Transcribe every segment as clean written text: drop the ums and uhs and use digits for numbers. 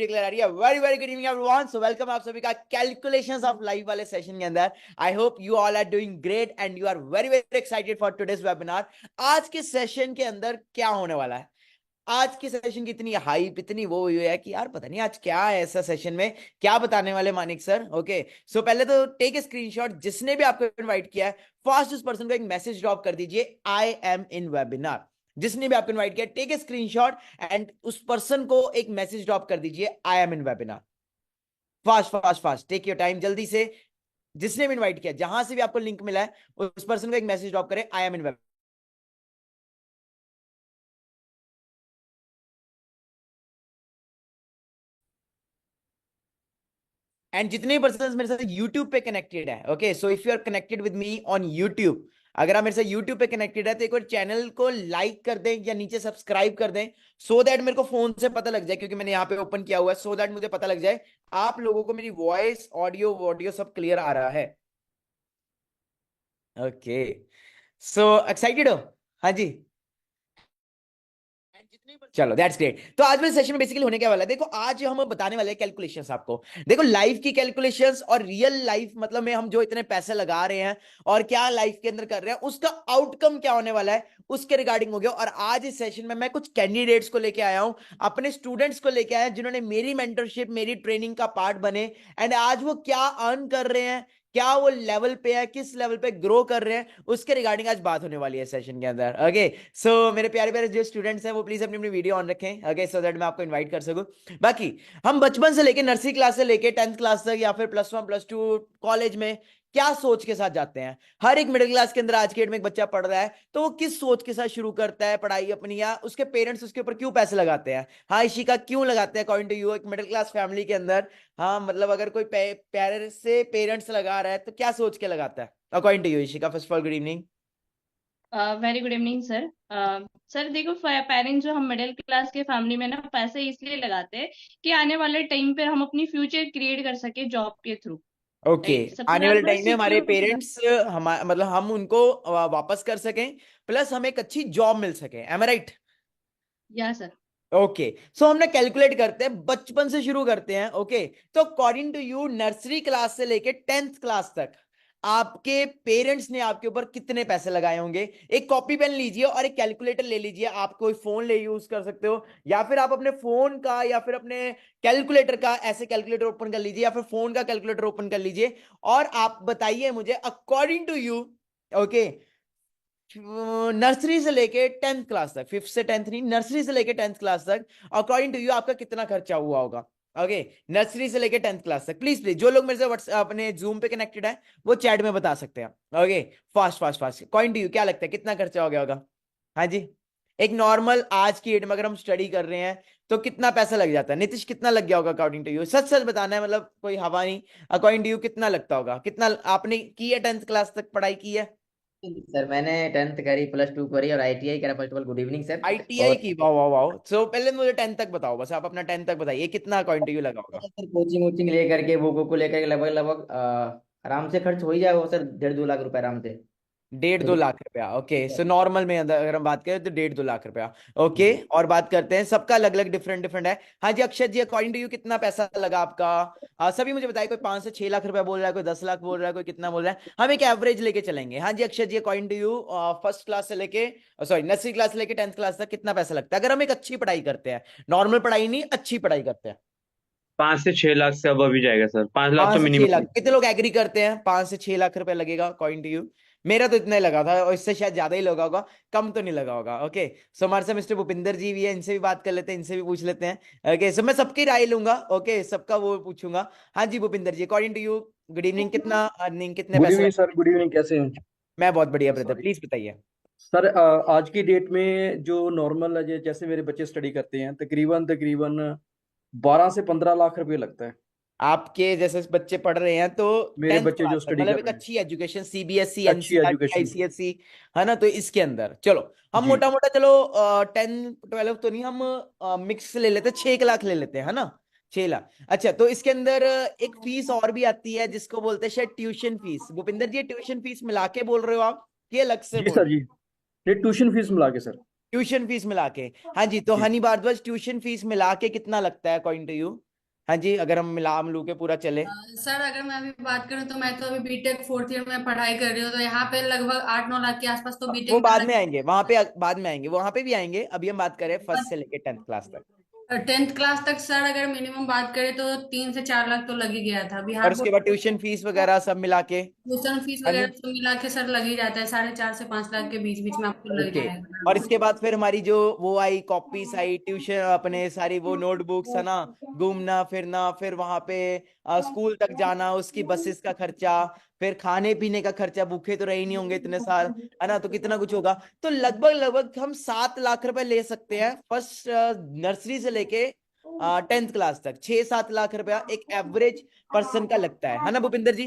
Clear आ रही है। Very very good evening everyone. So welcome आप सभी का कैलकुलेशंस ऑफ लाइफ वाले सेशन के अंदर। I hope you all are doing great and you are very very excited for today's webinar. आज के सेशन के अंदर क्या होने वाला है, आज के सेशन की इतनी हाइप, इतनी वो हुई है कि यार पता नहीं आज क्या है ऐसा सेशन में, क्या बताने वाले मानिक सर। ओके, सो पहले तो टेक ए स्क्रीनशॉट, जिसने भी आपको इनवाइट किया है फर्स्ट उस पर्सन को एक मैसेज ड्रॉप कर दीजिए, आई एम इन वेबिनार। जिसने भी आपको इनवाइट किया टेक ए स्क्रीनशॉट एंड उस पर्सन को एक मैसेज ड्रॉप कर दीजिए, I am in webinar. Fast fast fast, take your time, जल्दी से। जिसने भी इनवाइट किया, जहां से भी आपको लिंक मिला है, उस पर्सन को एक मैसेज ड्रॉप करें, I am in webinar. And जितने पर्सन मेरे साथ यूट्यूब पे कनेक्टेड है, okay, so if you are connected with me on YouTube, अगर आप मेरे साथ यूट्यूब पे कनेक्टेड है तो एक बार चैनल को लाइक कर दें या नीचे सब्सक्राइब कर दें, सो दैट मेरे को फोन से पता लग जाए, क्योंकि मैंने यहाँ पे ओपन किया हुआ है, सो दैट मुझे पता लग जाए आप लोगों को मेरी वॉइस, ऑडियो वॉडियो सब क्लियर आ रहा है। ओके, सो एक्साइटेड हो? हाँ जी, चलो दैट्स ग्रेट। तो आज मेरे सेशन में बेसिकली होने क्या वाला है, देखो आज हम बताने वाले हैं कैलकुलेशंस आपको। देखो लाइफ की कैलकुलेशंस और रियल लाइफ मतलब में हम जो इतने पैसे लगा रहे हैं और क्या लाइफ के अंदर कर रहे हैं, उसका आउटकम क्या होने वाला है, उसके रिगार्डिंग हो गया। और आज इस सेशन में मैं कुछ कैंडिडेट्स को लेके आया हूं, अपने स्टूडेंट्स को लेके आया जिन्होंने मेरी मेंटरशिप, मेरी ट्रेनिंग का पार्ट बने, एंड आज वो क्या अर्न कर रहे हैं, क्या वो लेवल पे है, किस लेवल पे ग्रो कर रहे हैं, उसके रिगार्डिंग आज बात होने वाली है सेशन के अंदर। ओके, सो मेरे प्यारे प्यारे जो स्टूडेंट्स हैं वो प्लीज अपनी अपनी वीडियो ऑन रखें, ओके, सो दैट मैं आपको इनवाइट कर सकूं। बाकी हम बचपन से लेके नर्सरी क्लास से लेके 10th क्लास तक या फिर +1 +2 कॉलेज में क्या सोच के साथ जाते हैं। हर एक मिडिल क्लास के अंदर आज के डेट में एक बच्चा पढ़ रहा है तो वो किस सोच के साथ शुरू करता है पढ़ाई अपनी, या उसके पेरेंट्स उसके ऊपर क्यों पैसे लगाते हैं। हाँ इशिका, क्यों लगाते हैं अकॉर्डिंग टू यू एक मिडिल क्लास फैमिली के अंदर? हाँ मतलब अगर कोई प्यारे से पेरेंट्स लगा रहा है तो क्या सोच के लगाता है according to you Ishika? First of all good evening. Very good evening sir. Sir देखो, पेरेंट्स जो हम मिडिल क्लास के फैमिली में ना पैसे इसलिए लगाते हैं कि आने वाले टाइम पे हम अपनी फ्यूचर क्रिएट कर सके जॉब के थ्रू। ओके, राइट, सबसे आने ज्यादा वाले तो टाइम में हमारे सिक्योर। पेरेंट्स हम मतलब हम उनको वापस कर सकें, प्लस हमें एक अच्छी जॉब मिल सके, एम आई राइट? या सर। ओके, सो हमने कैलकुलेट करते हैं, बचपन से शुरू करते हैं। ओके, तो according to you nursery class से लेके 10th क्लास तक आपके पेरेंट्स ने आपके ऊपर कितने पैसे लगाए होंगे? एक कॉपी पेन लीजिए और एक कैलकुलेटर ले लीजिए, आप कोई फोन ले यूज कर सकते हो, या फिर आप अपने फोन का या फिर अपने कैलकुलेटर का ऐसे कैलकुलेटर ओपन कर लीजिए, या फिर फोन का कैलकुलेटर ओपन कर लीजिए और आप बताइए मुझे according to you, okay, nursery से लेके 10th क्लास तक, 5th से 10th नहीं, नर्सरी से लेके 10th क्लास तक अकॉर्डिंग टू यू आपका कितना खर्चा हुआ होगा? ओके, नर्सरी से लेके 10th क्लास तक, प्लीज प्लीज जो लोग मेरे से व्हाट्सएप अपने जूम पे कनेक्टेड है वो चैट में बता सकते हैं। Okay, fast fast fast, according to you क्या लगता है कितना खर्चा हो गया होगा? हाँ जी, एक नॉर्मल आज की डेट में अगर हम स्टडी कर रहे हैं तो कितना पैसा लग जाता है? नीतीश कितना लग गया होगा अकॉर्डिंग टू यू? सच सच बताना है, मतलब कोई हवा नहीं। अकॉर्डिंग टू यू कितना लगता होगा? कितना आपने की है 10th क्लास तक पढ़ाई की है? सर मैंने 10th करी, +2 करी और ITI करा। First of all good evening sir. ITI और की, वाह वाह वाह। सो पहले मुझे 10th तक बताओ, बस आप अपना 10th तक बताइए कितना अकॉर्डिंग टू यू लगा होगा? सर कोचिंग वोचिंग लेकर के बुक को लेकर के लगभग लगभग आराम से खर्च हो ही जाएगा सर, 1.5-2 लाख रुपए आराम से। 1.5-2 लाख रुपया। ओके, सो नॉर्मल में अगर हम बात करें तो 1.5-2 लाख रुपया। ओके, जी और बात करते हैं, सबका अलग अलग डिफरेंट डिफरेंट है। हाँ जी Akshay ji, according to you कितना पैसा लगा आपका? सभी मुझे बताइए, कोई 5 से 6 लाख रुपया बोल रहा है, कोई 10 लाख बोल रहा है, कोई कितना बोल रहा है, हम एक एवरेज लेके चलेंगे। हाँ जी Akshay ji, according to you first class से लेके, सॉरी नर्सरी क्लास से लेके 10th क्लास तक कितना पैसा लगता है अगर हम एक अच्छी पढ़ाई करते हैं? नॉर्मल पढ़ाई नहीं, अच्छी पढ़ाई करते हैं। 5 से 6 लाख से अब अभी जाएगा सर, 5 लाख तो 5 से 6 लाख, मिनिमम। कितने लोग एग्री करते हैं 5 से 6 लाख रुपए लगेगा अकॉर्डिंग टू यू? मेरा तो इतना ही लगा था, और इससे शायद ज्यादा ही लगा होगा, कम तो नहीं लगा होगा। ओके, सो हमारे साथ मिस्टर भूपिंदर जी भी है, इनसे भी बात कर लेते हैं, इनसे भी पूछ लेते हैं। ओके, सो मैं सबकी राय लूंगा, ओके, सबका वो पूछूंगा। हाँ जी Bhupinder ji, according to you good evening, कितना अर्निंग, कितने गुड पैसे इवनिंग लगे? सर। गुड इवनिंग, कैसे हैं? मैं बहुत बढ़िया ब्रदर, सॉरी प्लीज बताइए। सर। आज की डेट में जो नॉर्मल जैसे मेरे बच्चे स्टडी करते हैं, तकरीबन तकरीबन 12 से 15 लाख रुपए लगता है। आपके जैसे बच्चे पढ़ रहे हैं तो मेरे 10th बच्चे क्लास जो तक, स्टडी मतलब कर एक रहे हैं, अच्छी एजुकेशन, सीबीएसई, अच्छी एनसीईआरटी, एजुकेशन। आईसीएसई, है ना? तो इसके अंदर चलो हम जी मोटा मोटा, चलो 10 12 तो नहीं, हम मिक्स ले लेते हैं, 6 लाख ले लेते हैं, है ना? 6 लाख। अच्छा, तो इसके अंदर एक फीस और भी आती है जिसको बोलते हैं शायद ट्यूशन फीस। भूपिंदर जी, ट्यूशन फीस मिला के बोल रहे हो आप कि अलग से जी बोल सर। रहे जी, ये ट्यूशन फीस मिला के सर। हो? ट्यूशन फीस मिला के, हाँ जी। तो जी हनी भारद्वाज, ट्यूशन फीस मिला के कितना लगता है अकॉर्डिंग टू यू? हाँ जी, अगर हम मिला मिलू के पूरा चले। सर अगर मैं अभी बात करूं तो मैं तो अभी बीटेक 4th ईयर में पढ़ाई कर रही हूँ, तो यहाँ पे लगभग 8-9 लाख के आसपास तो वो बीटेक में बाद में लग आएंगे, वहां पे बाद में आएंगे, वहां पे भी आएंगे। अभी हम बात करें फर्स्ट से लेके 10th क्लास तक। 10th क्लास तक सर अगर मिनिमम बात करें तो 3 से 4 लाख तो लग ही गया था। और बिहार उसके बोर्ड बाद ट्यूशन फीस वगैरह सब मिला के। ट्यूशन फीस हाँ जी। वगैरह सब मिला के सर लग ही जाता है, 4.5 से 5 लाख के बीच बीच में आपको लग ओके। जाएगा और आराम इसके से। बाद फिर हमारी जो वो आई कॉपीज आई, ट्यूशन अपने सारी वो नोटबुक्स है ना, घूमना फिरना, फिर वहां पे स्कूल तक जाना, उसकी बसेस का खर्चा, फिर खाने पीने का खर्चा, भूखे तो रहे ही नहीं होंगे इतने साल, है ना, तो कितना कुछ होगा। तो लगभग लगभग हम 7 लाख रुपए ले सकते हैं फर्स्ट नर्सरी से लेके 10th क्लास तक। 6-7 लाख रुपया एक एवरेज पर्सन का लगता है ना भूपिंदर जी?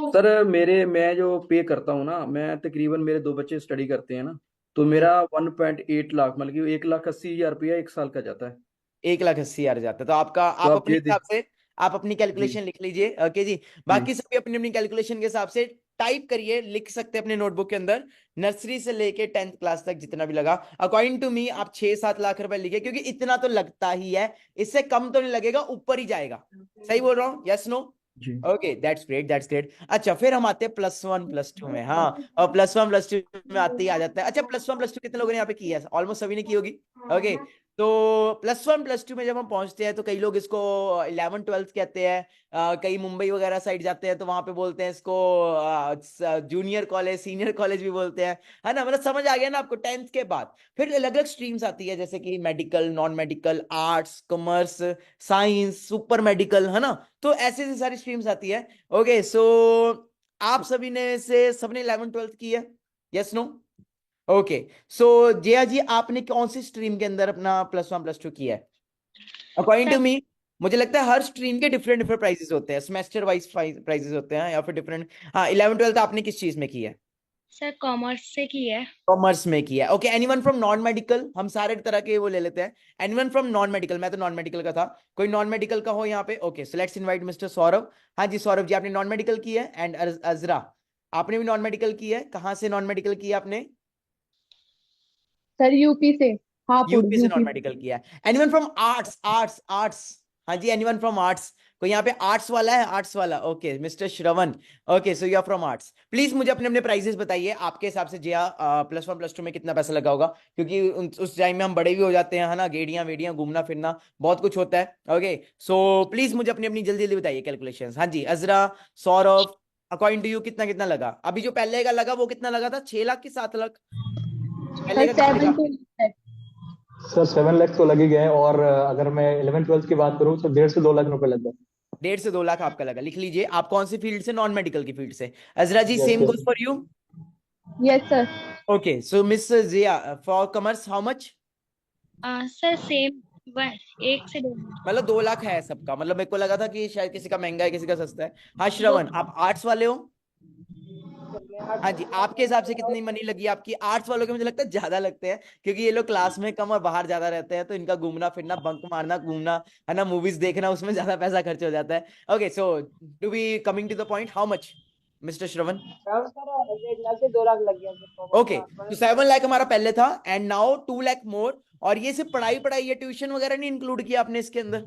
सर मैं जो पे करता हूँ ना, मैं तकरीबन, मेरे 2 बच्चे स्टडी करते हैं ना, तो मेरा 1.8 लाख, मतलब कि 1,80,000 रुपया 1 साल का जाता है। 1,80,000 जाता है। तो आपका, तो आप आप अपने ये हिसाब से आप अपनी जी कैलकुलेशन लिख लीजिए। ओके जी। जी बाकी सभी अपनी अपनी कैलकुलेशन के हिसाब से टाइप करिए, लिख सकते हैं अपने नोटबुक के अंदर। नर्सरी से लेके 10th क्लास तक जितना भी लगा, अकॉर्डिंग टू मी आप 6-7 लाख रुपए लिखे, क्योंकि इतना तो लगता ही है, इससे कम तो नहीं लगेगा, ऊपर ही जाएगा। सही बोल रहा हूँ? Yes no? जी। Okay, that's great, that's great. अच्छा, फिर हम आते हैं +1 +2 में। हाँ, और +1 +2 में आते ही आ जाता है। अच्छा, +1 +2 कितने लोगों ने यहाँ पे किया है? ऑलमोस्ट सभी ने की होगी। ओके, तो +1 +2 में जब हम पहुंचते हैं तो कई लोग इसको 11th 12th कहते हैं। कई मुंबई वगैरह साइड जाते हैं तो वहां पे बोलते हैं इसको जूनियर कॉलेज, सीनियर कॉलेज भी बोलते हैं, है ना। मतलब समझ आ गया ना आपको? 10th के बाद फिर अलग अलग स्ट्रीम्स आती है, जैसे कि medical, non medical, arts, commerce, science, super medical, है ना। तो ऐसे ऐसी सारी स्ट्रीम्स आती है। ओके, सो आप सभी ने से सबने 11th 12th की है? Yes no? Okay, so Jaya ji, आपने कौन सी स्ट्रीम के अंदर अपना +1 +2 किया है? अकॉर्डिंग टू सर मी, मुझे लगता है हर स्ट्रीम के डिफरेंट डिफरेंट प्राइजेस होते हैं, सेमेस्टर वाइज प्राइजेस होते हैं, या फिर डिफरेंट। हाँ, 11th 12th आपने किस चीज में की है? सर कॉमर्स से की है। कॉमर्स में किया है। Okay, anyone from non medical? हम सारे तरह के वो ले लेते हैं। Anyone from non medical? मैं तो नॉन मेडिकल का था, कोई नॉन मेडिकल का हो यहाँ पे? Okay, so let's invite mister Saurabh. हाँ जी, सौरभ जी, आपने नॉन मेडिकल की है। एंड अजरा, आपने भी नॉन मेडिकल की है। कहाँ से नॉन मेडिकल किया आपने? सर यूपी से, हापुड़ यूपी से नॉन यूपी से। मेडिकल किया है। Anyone from arts? Arts, arts? हाँ जी, एनीवन फ्रॉम आर्ट्स? कोई यहाँ पे आर्ट्स वाला है? आर्ट्स वाला? Okay, mister Shravan. Okay, so you are from arts. Please मुझे अपने अपने प्राइजेस बताइए, आपके हिसाब से जया +1 +2 में कितना पैसा लगा होगा, क्योंकि उस टाइम में हम बड़े भी हो जाते हैं, है ना, गेड़ियां वेड़ियां, घूमना फिरना, बहुत कुछ होता है। ओके, सो प्लीज मुझे अपनी अपनी जल्दी जल्दी बताइए कैलकुलेशंस। हाँ जी, अजरा, सौरभ, अकॉर्डिंग टू यू कितना कितना लगा? अभी जो पहले का लगा वो कितना लगा था? 6 लाख की 7 लाख? पहले सर का कितना लगा? 7 सर 7 लाख तो लग ही गए, और अगर मैं 11th 12th की बात करूँ तो 1.5 से 2 लाख रुपए लग गए। 1.5 से 2 लाख आपका लगा। लिख लीजिए। आप कौन सी फील्ड से? नॉन मेडिकल की फील्ड से। Azra ji, yes same yes. Goes for you. Yes sir. Okay, so miss Zia, for commerce how much? Sir same 1 से 2 मतलब 2 लाख है सबका। मतलब मेरे को लगा था कि शायद किसी का महंगा है, किसी का सस्ता है। हाँ श्रवण, आप आर्ट्स वाले हो? हाँ जी, आपके हिसाब से कितनी मनी लगी आपकी? आर्ट्स वालों के मुझे लगता है ज्यादा लगते हैं, क्योंकि ये लोग क्लास में कम और बाहर ज्यादा रहते हैं, तो इनका घूमना फिरना, बंक मारना, घूमना, है ना, मूवीज देखना, उसमें ज्यादा पैसा खर्च हो जाता है। Okay, so to be coming to the point, how much mister Shravan? Sir 1 lakh से 2 लाख लग गया। ओके, तो 7 लाख हमारा पहले था, एंड नाउ 2 लाख मोर। और ये सिर्फ पढ़ाई पढ़ाई या ट्यूशन वगैरह नहीं इंक्लूड किया आपने इसके अंदर?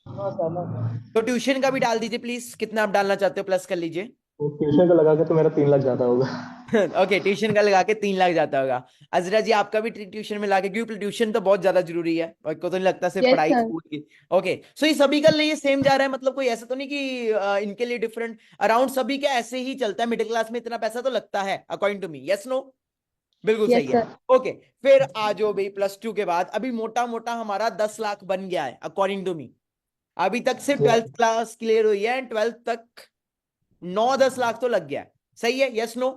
No sir, no sir. तो ट्यूशन का भी डाल दीजिए प्लीज, कितना आप डालना चाहते हो, प्लस कर लीजिए। तो ट्यूशन का लगा के तो मेरा 3 लाख जाता होगा। ओके, ट्यूशन का लगा के 3 लाख जाता होगा। अजरा जी, आपका भी ट्यूशन में लाके, क्योंकि ट्यूशन तो बहुत ज्यादा जरूरी है, और को तो नहीं लगता सिर्फ यस पढ़ाई सर। स्कूल की। ओके, सो ये सभी का लिए सेम जा रहा है? मतलब कोई ऐसा तो नहीं कि इनके लिए डिफरेंट? अराउंड सभी का ऐसे ही चलता है, मिडिल क्लास में इतना पैसा तो लगता है according to me. Yes no? बिल्कुल सही यस है। सर। ओके, फिर आ जाओ भाई, +2 के बाद अभी मोटा मोटा हमारा 10 लाख बन गया है अकॉर्डिंग टू मी। अभी तक सिर्फ 12th क्लास क्लियर हुई है, एंड 12th तक 9-10 लाख तो लग गया है। सही है? Yes no?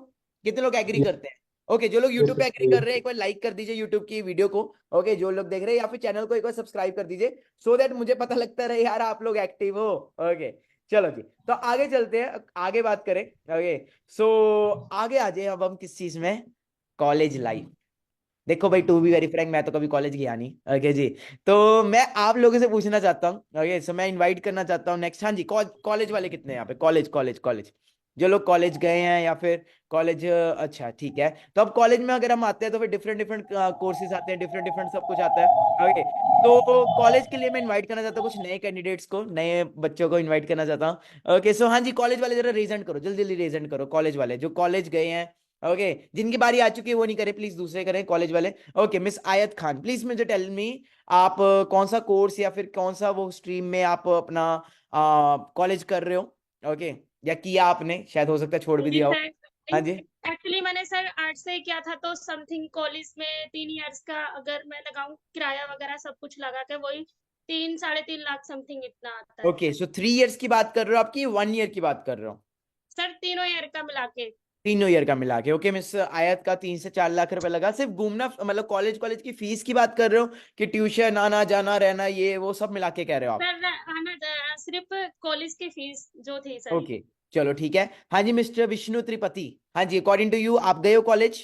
कितने लोग एग्री करते हैं? ओके, जो लोग यूट्यूब पे एग्री कर रहे हैं एक बार लाइक कर दीजिए यूट्यूब की वीडियो को। ओके, जो लोग देख रहे हैं, या फिर चैनल को एक बार सब्सक्राइब कर दीजिए, सो दैट मुझे पता लगता रहे यार आप लोग एक्टिव हो। ओके, चलो जी, तो आगे चलते हैं, आगे बात करें। ओके, सो आगे आ जाए अब हम किस चीज में, कॉलेज लाइफ। देखो भाई, टू बी वेरी फ्रैंक, मैं तो कभी कॉलेज गया नहीं। ओके जी, तो मैं आप लोगों से पूछना चाहता हूँ। ओके, सो मैं इनवाइट करना चाहता हूँ नेक्स्ट। हाँ जी, कॉलेज वाले कितने हैं यहाँ पे? कॉलेज कॉलेज कॉलेज जो लोग कॉलेज गए हैं या फिर कॉलेज, अच्छा ठीक है। तो अब कॉलेज में अगर हम आते हैं तो फिर डिफरेंट डिफरेंट कोर्सेज आते हैं, डिफरेंट डिफरेंट सब कुछ आता है। ओके, तो कॉलेज के लिए मैं इनवाइट करना चाहता हूँ कुछ नए कैंडिडेट्स को, नए बच्चों को इनवाइट करना चाहता हूँ। ओके, सो हाँ जी, कॉलेज वाले जरा रेजेंट करो, जल्दी जल्दी रेजेंट करो, कॉलेज वाले जो कॉलेज गए हैं। ओके, जिनकी बारी आ चुकी है वो नहीं करे प्लीज, दूसरे करें कॉलेज वाले। ओके, मिस आयत खान प्लीज मुझे टेल मी, आप कौन सा कोर्स या फिर कौन सा वो स्ट्रीम में आप अपना कॉलेज कर रहे हो? ओके, या किया आपने, शायद हो सकता है छोड़ भी जी दिया हो। सर, हाँ जी, एक्चुअली मैंने सर आर्ट्स से किया था, तो समथिंग कॉलेज में 3 इयर्स का अगर मैं लगाऊं किराया वगैरह सब कुछ लगा के, वही 3-3.5 लाख समथिंग इतना आता है ओके, सो 3 इयर्स की बात कर रहे हो आपकी, 1 ईयर की बात कर रहे हो? सर, तीनों ईयर का मिला के। तीनों ईयर का मिला के। ओके मिस आयत का 3 से 4 लाख रुपए लगा, सिर्फ घूमना मतलब कॉलेज कॉलेज की फीस की बात कर रहे हो कि ट्यूशन आना जाना रहना ये वो सब मिला के कह रहे हो आप? सर आना सिर्फ कॉलेज की फीस जो थी सर। ओके, चलो ठीक है। हाँ जी, मिस्टर विष्णु त्रिपति, हाँ जी, अकॉर्डिंग टू यू आप गए हो कॉलेज?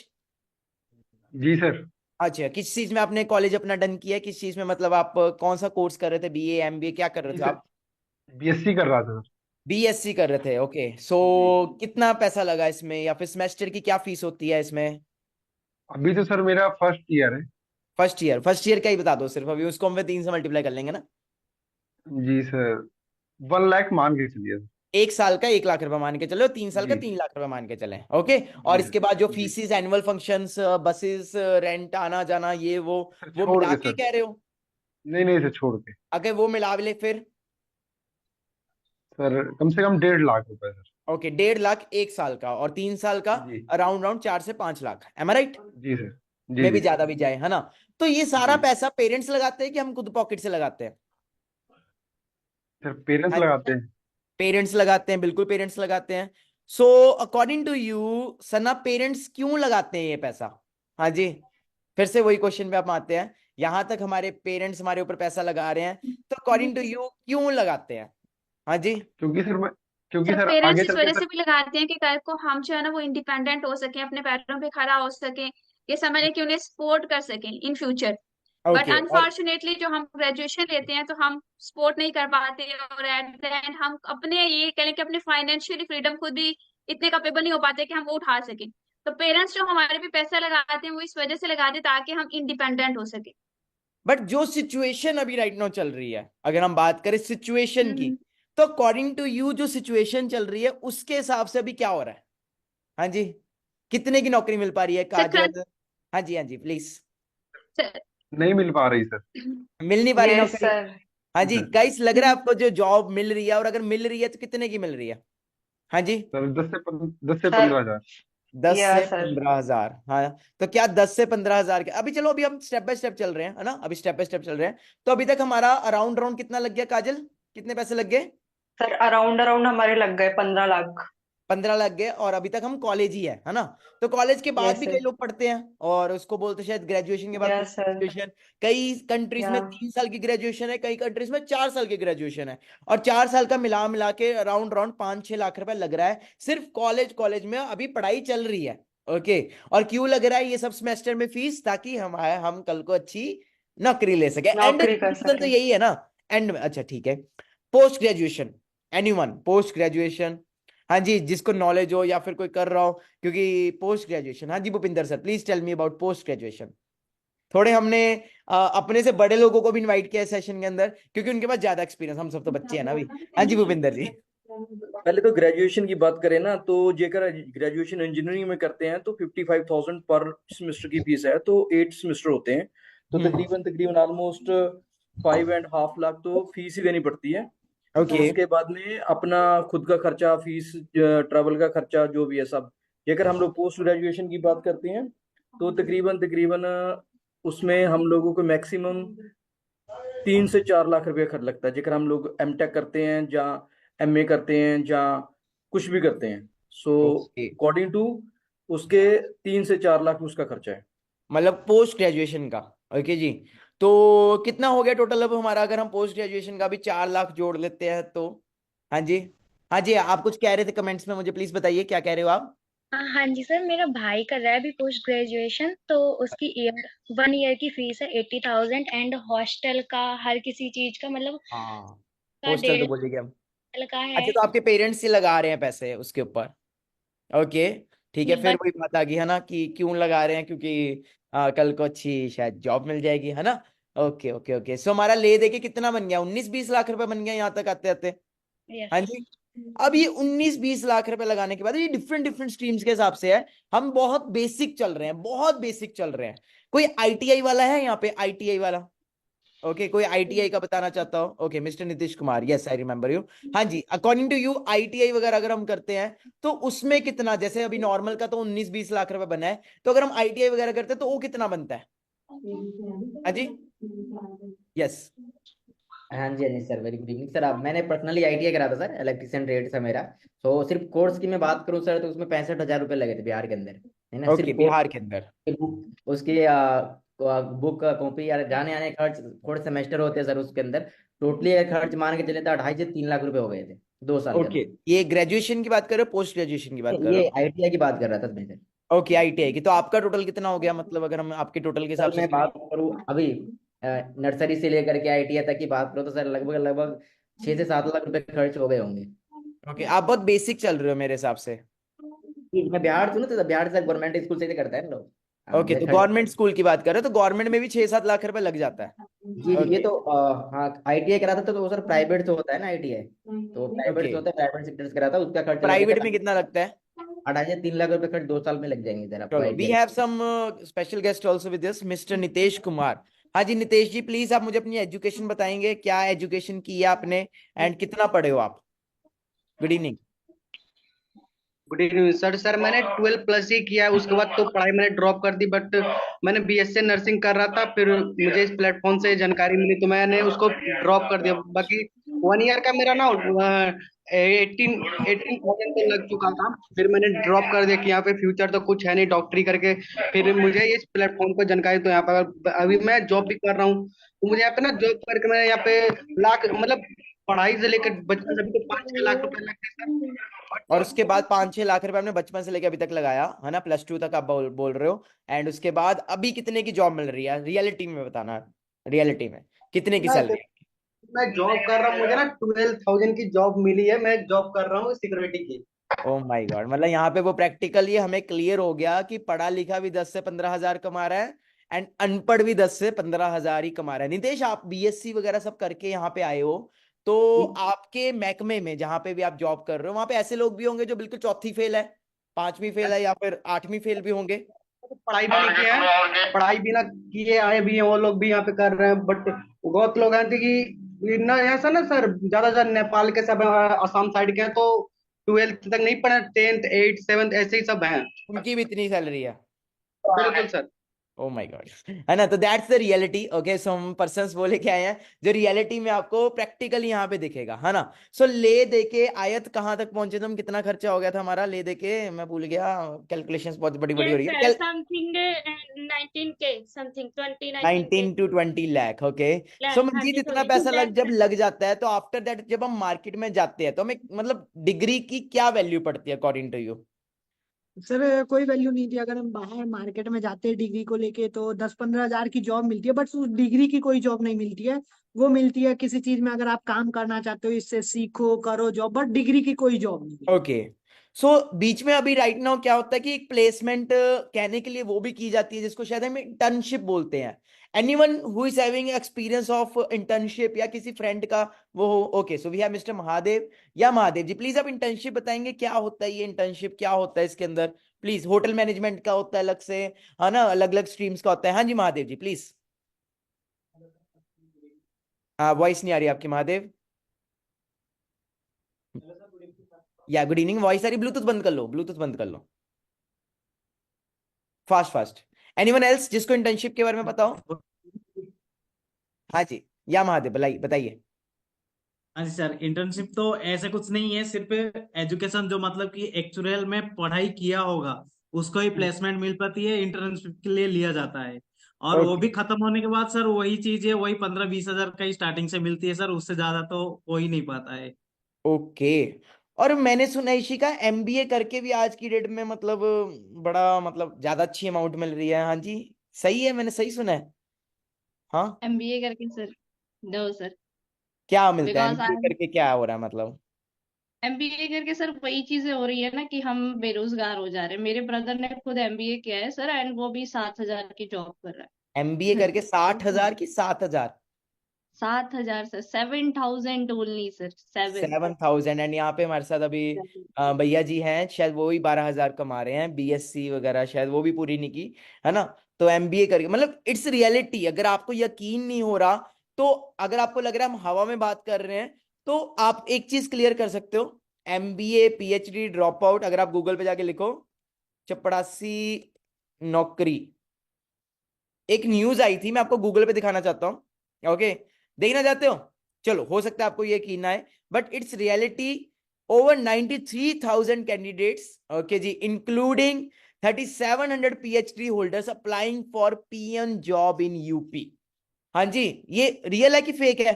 जी सर। अच्छा, किस चीज में आपने कॉलेज अपना डन किया है, किस चीज में, मतलब आप कौन सा कोर्स कर रहे थे, बीए एमबीए क्या कर रहे जी थे सर, आप? बीएससी कर रहा था सर। बीएससी कर रहे थे। ओके, सो जी। कितना पैसा लगा इसमें, या फिर सेमेस्टर की क्या फीस होती है इसमें? अभी तो सर मेरा फर्स्ट ईयर है। फर्स्ट ईयर का ही बता दो सिर्फ, अभी उसको हम 3 से मल्टीप्लाई कर लेंगे ना। जी सर, 1 लाख मान के चलिए सर। 1 साल का 1 लाख रुपए मान के चलो, 3 साल का जी 3 लाख रुपए मान के चले। ओके, और जी इसके सर। बाद जो जी fees, annual functions, buses, rent, आना जाना ये सर, वो छोड़ मिला के के सर। कह रहे हो? नहीं नहीं सर, छोड़ के। अगर वो मिला ले फिर? सर कम से कम 1.5 लाख रुपए सर। ओके, 1.5 लाख 1 साल का, और 3 साल का जी अराउंड अराउंड 4 से 5 लाख, एम आई राइट? जी सर। जी में भी जी ज्यादा भी जाए, है ना? तो ये सारा जी पैसा पेरेंट्स लगाते हैं कि हम खुद पॉकेट से लगाते हैं? सर, पेरेंट्स हाँ, लगाते हैं। पेरेंट्स लगाते हैं, बिल्कुल पेरेंट्स लगाते हैं। So according to you Sana, parents क्यों लगाते हैं ये पैसा? हाँ जी, फिर से वही क्वेश्चन पे आप आते हैं, यहां तक हमारे पेरेंट्स हमारे ऊपर पैसा लगा रहे हैं, तो अकॉर्डिंग टू यू क्यों लगाते हैं? हाँ जी, क्योंकि सर मैं क्योंकि सर सर पेरेंट्स आगे इस चल के वजह सर। से भी लगाते हैं कि कल को हम जो है ना वो इंडिपेंडेंट हो सके, अपने पैरों पे खड़ा हो सके, ये समझ कि उन्हें सपोर्ट कर सके इन फ्यूचर। बट ओके, और अनफॉर्चुनेटली जो हम ग्रेजुएशन लेते हैं तो हम सपोर्ट नहीं कर पाते, और एट द एंड हम अपने ये कह लें कि अपने फाइनेंशियली फ्रीडम खुद ही इतने कैपेबल नहीं हो पाते कि हम वो उठा सके। तो पेरेंट्स जो हमारे पे पैसा लगाते हैं वो इस वजह से लगाते हैं ताकि हम इंडिपेंडेंट हो सके। बट जो सिचुएशन अभी राइट नाउ चल रही है, अगर हम बात करें सिचुएशन की, हम्म। तो अकॉर्डिंग टू यू जो सिचुएशन चल रही है उसके हिसाब से अभी क्या हो रहा है? हाँ जी, कितने की नौकरी मिल पा रही है सर काजल? हाँ जी प्लीज। सर नहीं मिल पा रही सर। मिल नहीं पा रही यस नौकरी? सर। हाँ जी सर गाइस, लग रहा है आपको जो जॉब मिल रही है, और अगर मिल रही है तो कितने की मिल रही है? हाँ जी, सर 10 से सर 15 हजार। 10 से 15 हजार, हाँ। तो क्या 10 से 15 हजार के, अभी चलो, अभी हम स्टेप बाय स्टेप चल रहे हैं, है ना, अभी स्टेप बाय स्टेप चल रहे हैं। तो अभी तक हमारा अराउंड अराउंड कितना लग गया काजल, कितने पैसे लग गए? सर अराउंड अराउंड हमारे लग गए 15 लाख। 15 लग गए, और अभी तक हम कॉलेज ही है ना? तो कॉलेज के बाद यस भी कई सर। लोग पढ़ते हैं, और उसको बोलते हैं शायद ग्रेजुएशन के बाद यस पोस्ट सर। ग्रेजुएशन। कई कंट्रीज या में 3 साल की ग्रेजुएशन है, कई कंट्रीज में 4 साल की ग्रेजुएशन है, और 4 साल का मिला मिला के अराउंड अराउंड 5-6 लाख रुपए लग रहा है सिर्फ कॉलेज कॉलेज में अभी पढ़ाई चल रही है। ओके, और क्यों लग रहा है ये सब सेमेस्टर में फीस? ताकि हम कल को अच्छी नौकरी ले सके, एंड नौकरी कर रीजन तो सके। यही है ना एंड में। अच्छा ठीक है, post graduation, anyone post graduation? हाँ जी, जिसको नॉलेज हो या फिर कोई कर रहा हो, क्योंकि पोस्ट ग्रेजुएशन, हाँ जी Bhupinder sir please tell me about post graduation. थोड़े हमने अपने से बड़े लोगों को भी इनवाइट किया है सेशन के अंदर, क्योंकि उनके पास ज्यादा एक्सपीरियंस, हम सब तो बच्चे हैं ना अभी। हाँ जी भूपिंदर जी। पहले तो ग्रेजुएशन की बात करें ना, तो जेकर ग्रेजुएशन इंजीनियरिंग में करते हैं तो 55,000 पर सेमेस्टर की फीस है, तो 8 सेमेस्टर होते हैं, तो तकरीबन तकरीबन ऑलमोस्ट 5.5 लाख तो फीस ही देनी पड़ती है। ओके, उसके बाद में अपना खुद का खर्चा, फीस, ट्रैवल का खर्चा जो भी है सब। अगर हम लोग पोस्ट ग्रेजुएशन की बात करते हैं तो तकरीबन तकरीबन उसमें हम लोगों को मैक्सिमम 3 से 4 लाख रुपए खर्च लगता है, जेकर हम लोग एमटेक करते हैं या एमए करते हैं या कुछ भी करते हैं। सो ओके, अकॉर्डिंग टू उसके 3 से 4 लाख उसका खर्चा है। मतलब पोस्ट ग्रेजुएशन का। ओके जी, तो कितना हो गया टोटल अब हमारा, अगर हम पोस्ट ग्रेजुएशन का भी 4 लाख जोड़ लेते हैं तो? हाँ जी, हाँ जी, आप कुछ कह रहे थे कमेंट्स में, मुझे प्लीज बताइए क्या कह रहे हो आप? हाँ जी सर, मेरा भाई कर रहा है अभी पोस्ट ग्रेजुएशन, तो उसकी 1 ईयर की फीस है 80,000, एंड हॉस्टल का हर किसी चीज का मतलब हाँ, का हॉस्टल तो 1.5 बोलिए हम। लगा अच्छा, है। तो आपके पेरेंट्स ही लगा रहे हैं पैसे उसके ऊपर? ओके, ठीक है, ये फिर बात वही बात आ गई है ना कि क्यों लगा रहे हैं, क्योंकि कल को अच्छी शायद जॉब मिल जाएगी, है ना? ओके ओके ओके, सो हमारा ले दे के कितना बन गया? 19-20 लाख रुपए बन गया यहाँ तक आते आते। हाँ यस। जी। अब ये 19-20 लाख रुपए लगाने के बाद ये डिफरेंट डिफरेंट स्ट्रीम्स के हिसाब से है। हम बहुत बेसिक चल रहे हैं, बहुत बेसिक चल रहे हैं। कोई आईटीआई वाला है यहाँ पे? आईटीआई वाला? ओके, कोई आईटीआई का बताना चाहता हो? Okay, mister Nitish Kumar, yes I remember you. हाँ जी, अकॉर्डिंग टू यू आईटीआई वगैरह अगर हम करते हैं तो उसमें कितना, जैसे अभी नॉर्मल का तो 19-20 लाख रुपए बना है, तो अगर हम आईटीआई वगैरह करते हैं तो वो कितना बनता है? हाँ जी, यस। हाँ जी, हाँ जी sir, very good evening sir. अब मैंने पर्सनली आईटीआई करा था सर, इलेक्ट्रिशियन ट्रेड था मेरा। तो सिर्फ कोर्स की मैं बात करूँ सर, तो उसमें 65,000 रुपये लगे थे बिहार के अंदर, है ना, ओके, सिर्फ कोर्स बिहार के अंदर। बुक, उसकी बुक कॉपी या जाने आने खर्च, थोड़े सेमेस्टर होते हैं सर उसके अंदर। टोटली अगर खर्च मान के चले तो 2.5 से 3 लाख रुपए हो गए थे 2 साल के ओके, अंदर। ये ग्रेजुएशन की बात कर रहे हो, पोस्ट ग्रेजुएशन की बात कर रहे ये हो? आईटीआई की बात कर रहा था मैं सर। ओके, आईटीआई की। तो आपका टोटल कितना हो गया, मतलब अगर हम आपके टोटल के हिसाब सर से मैं बात करूँ अभी नर्सरी से लेकर के आईटीआई तक की बात करूँ तो सर लगभग लगभग 6 से 7 लाख रुपए खर्च हो गए होंगे। ओके, आप बहुत बेसिक चल रहे हो मेरे हिसाब से। मैं बिहार से हूँ तो बिहार से गवर्नमेंट स्कूल से ही करता है ना लोग। ओके, ये तो खर्च। गवर्नमेंट स्कूल की बात कर रहे हो, तो गवर्नमेंट में भी 6-7 लाख रुपए लग जाता है। जी जी, ये ओके तो हाँ आईटीआई करा था तो वो सर प्राइवेट से होता है ना आईटीआई, तो प्राइवेट ओके, से होता है, प्राइवेट सेक्टर से करा था, उसका खर्च लग गया प्राइवेट था में कितना लगता है? 2.5 से 3 लाख रुपए खर्च 2 साल में लग जाएंगे सर आपको चलो, we ITI. Have some special guest also with us, mister Nitesh Kumar. हाँ जी, नितेश जी प्लीज आप मुझे अपनी एजुकेशन बताएंगे, क्या एजुकेशन की है आपने एंड कितना पढ़े हो आप? Good evening. Good evening sir. Sir मैंने 12 प्लस ही किया है, उसके बाद तो पढ़ाई मैंने ड्रॉप कर दी, बट मैंने बीएससी नर्सिंग कर रहा था, फिर मुझे इस प्लेटफॉर्म से जानकारी मिली तो मैंने उसको ड्रॉप कर दिया। बाकी 1 ईयर का मेरा ना 18,000 तो लग चुका था, फिर मैंने ड्रॉप कर दिया कि यहाँ पे फ्यूचर तो कुछ है नहीं डॉक्टरी करके। फिर मुझे इस प्लेटफॉर्म पर जानकारी, तो यहाँ पर अभी मैं जॉब भी कर रहा हूँ, तो मुझे यहाँ पे ना जॉब करके मैं यहाँ पे लाख मतलब पढ़ाई से लेकर बचपन से अभी तो 5-6 लाख रुपए लगते हैं और सर। उसके बाद 5-6 लाख रुपए आपने बचपन से लेकर अभी तक लगाया है ना, +2 तक आप बोल रहे हो, एंड उसके बाद अभी कितने की जॉब मिल रही है रियलिटी में बताना? रियलिटी में कितने की मैं सैलरी? मैं जॉब कर रहा हूँ, मुझे ना 12,000 की जॉब मिली है, मैं जॉब कर रहा हूँ सिक्योरिटी की। ओ माय गॉड, मतलब यहाँ पे वो प्रैक्टिकली हमें क्लियर हो गया कि पढ़ा लिखा भी 10 से 15 हजार कमा रहा है एंड अनपढ़ भी 10 से 15 हजार ही कमा रहा है। नितेश, आप बीएससी वगैरह सब करके यहाँ पे आए हो, तो आपके महकमे में जहाँ पे भी आप जॉब कर रहे हो, वहां पे ऐसे लोग भी होंगे जो बिल्कुल चौथी फेल है, 5वीं फेल है, या फिर 8वीं फेल भी होंगे? पढ़ाई भी नहीं किए हैं, पढ़ाई भी ना किए आए भी हैं, वो लोग भी यहाँ पे कर रहे हैं, बट बहुत लोग हैं कि ना ऐसा ना सर, ज्यादा नेपाल के सब असम साइड के हैं, तो 12th तक नहीं पढ़े, 10th 8th 7th ऐसे ही सब हैं। उनकी भी इतनी सैलरी है? बिल्कुल सर। ओ माय गॉड, है ना? तो दैट्स द रियलिटी। ओके, सो हम पर्सन्स बोले के आए हैं जो रियलिटी में आपको प्रैक्टिकली यहाँ पे दिखेगा, है ना? सो ले दे के आयत कहाँ तक पहुंचे तुम? कितना खर्चा हो गया था हमारा ले दे के? मैं भूल गया, कैलकुलेशंस बहुत बड़ी बड़ी हो रही है। Something 19K something 19 19 to 20 lakh. Okay, so हाँ मंजीत जी, इतना सॉरी पैसा लैख। जब लग जाता है तो आफ्टर दैट जब हम मार्केट में जाते हैं तो हमें मतलब डिग्री की क्या वैल्यू पड़ती है अकॉर्डिंग टू यू? सर कोई वैल्यू नहीं थी, अगर हम बाहर मार्केट में जाते हैं डिग्री को लेके तो 10-15 हजार की जॉब मिलती है, बट उस डिग्री की कोई जॉब नहीं मिलती है। वो मिलती है किसी चीज में अगर आप काम करना चाहते हो, इससे सीखो करो जॉब, बट डिग्री की कोई जॉब नहीं है। ओके, सो बीच में अभी राइट नाउ क्या होता है कि एक प्लेसमेंट कहने के लिए वो भी की जाती है जिसको शायद हम इंटर्नशिप बोलते हैं। Anyone who is having experience of internship या किसी फ्रेंड का वो हो? Okay, so we have mister Mahadev. या महादेव जी प्लीज आप इंटर्नशिप बताएंगे, क्या होता है ये इंटर्नशिप, क्या होता है इसके अंदर? प्लीज, होटल मैनेजमेंट का होता है अलग से, है ना, अलग अलग स्ट्रीम्स का होता है। हाँ जी महादेव जी प्लीज। हाँ, वॉइस नहीं आ रही आपकी महादेव। या गुड इवनिंग, वॉइस आ रही, ब्लूटूथ बंद कर लो, ब्लूटूथ बंद कर लो, फास्ट फास्ट। एनीवन एल्स जिसको इंटर्नशिप के बारे में पता हो? हाँ जी, या महादेव बताइए। हाँ जी सर, इंटर्नशिप तो ऐसे कुछ नहीं है, सिर्फ एजुकेशन जो मतलब कि एक्चुअल में पढ़ाई किया होगा उसको ही प्लेसमेंट मिल पाती है, इंटर्नशिप के लिए लिया जाता है। और वो भी खत्म होने के बाद सर वही चीज है, वही 15-20 हजार का ही स्टार्टिंग से मिलती है सर, उससे ज्यादा तो हो ही नहीं पाता है। ओके, और मैंने सुना है इसी का एमबीए करके भी आज की डेट में मतलब बड़ा मतलब ज्यादा अच्छी अमाउंट मिल रही है। हाँ जी, सही है, मैंने सही सुना है? हाँ, एमबीए करके सर? नो सर, क्या मिलता है बिकॉज एमबीए आई करके, क्या हो रहा है मतलब? एमबीए करके सर वही चीजें हो रही है ना कि हम बेरोजगार हो जा रहे हैं। मेरे ब्रदर ने खुद एमबीए किया है सर, एंड वो भी 7,000 की जॉब कर रहा एमबीए है। करके 60,000 की 7,000? 7,000 सर, 7,000 ओनली सर, 7। 7,000। एंड यहाँ पे हमारे साथ अभी भैया जी हैं, शायद वो भी 12,000 कमा रहे हैं, बीएससी वगैरह शायद वो भी पूरी नहीं की, है ना। तो एमबीए करके मतलब इट्स रियलिटी। अगर आपको यकीन नहीं हो रहा, तो अगर आपको लग रहा है हम हवा में बात कर रहे हैं, तो आप एक चीज क्लियर कर सकते हो। एमबीए पीएचडी ड्रॉप आउट, अगर आप गूगल पे जाके लिखो चपड़ासी नौकरी, एक न्यूज आई थी, मैं आपको गूगल पे दिखाना चाहता हूँ। ओके, देखना चाहते हो? चलो, हो सकता है आपको ये यकीन ना आए, but it's reality. Over 93,000 candidates, okay जी, including 3,700 PhD holders applying for PM job in UP. हाँ जी, ये रियल है कि फेक है?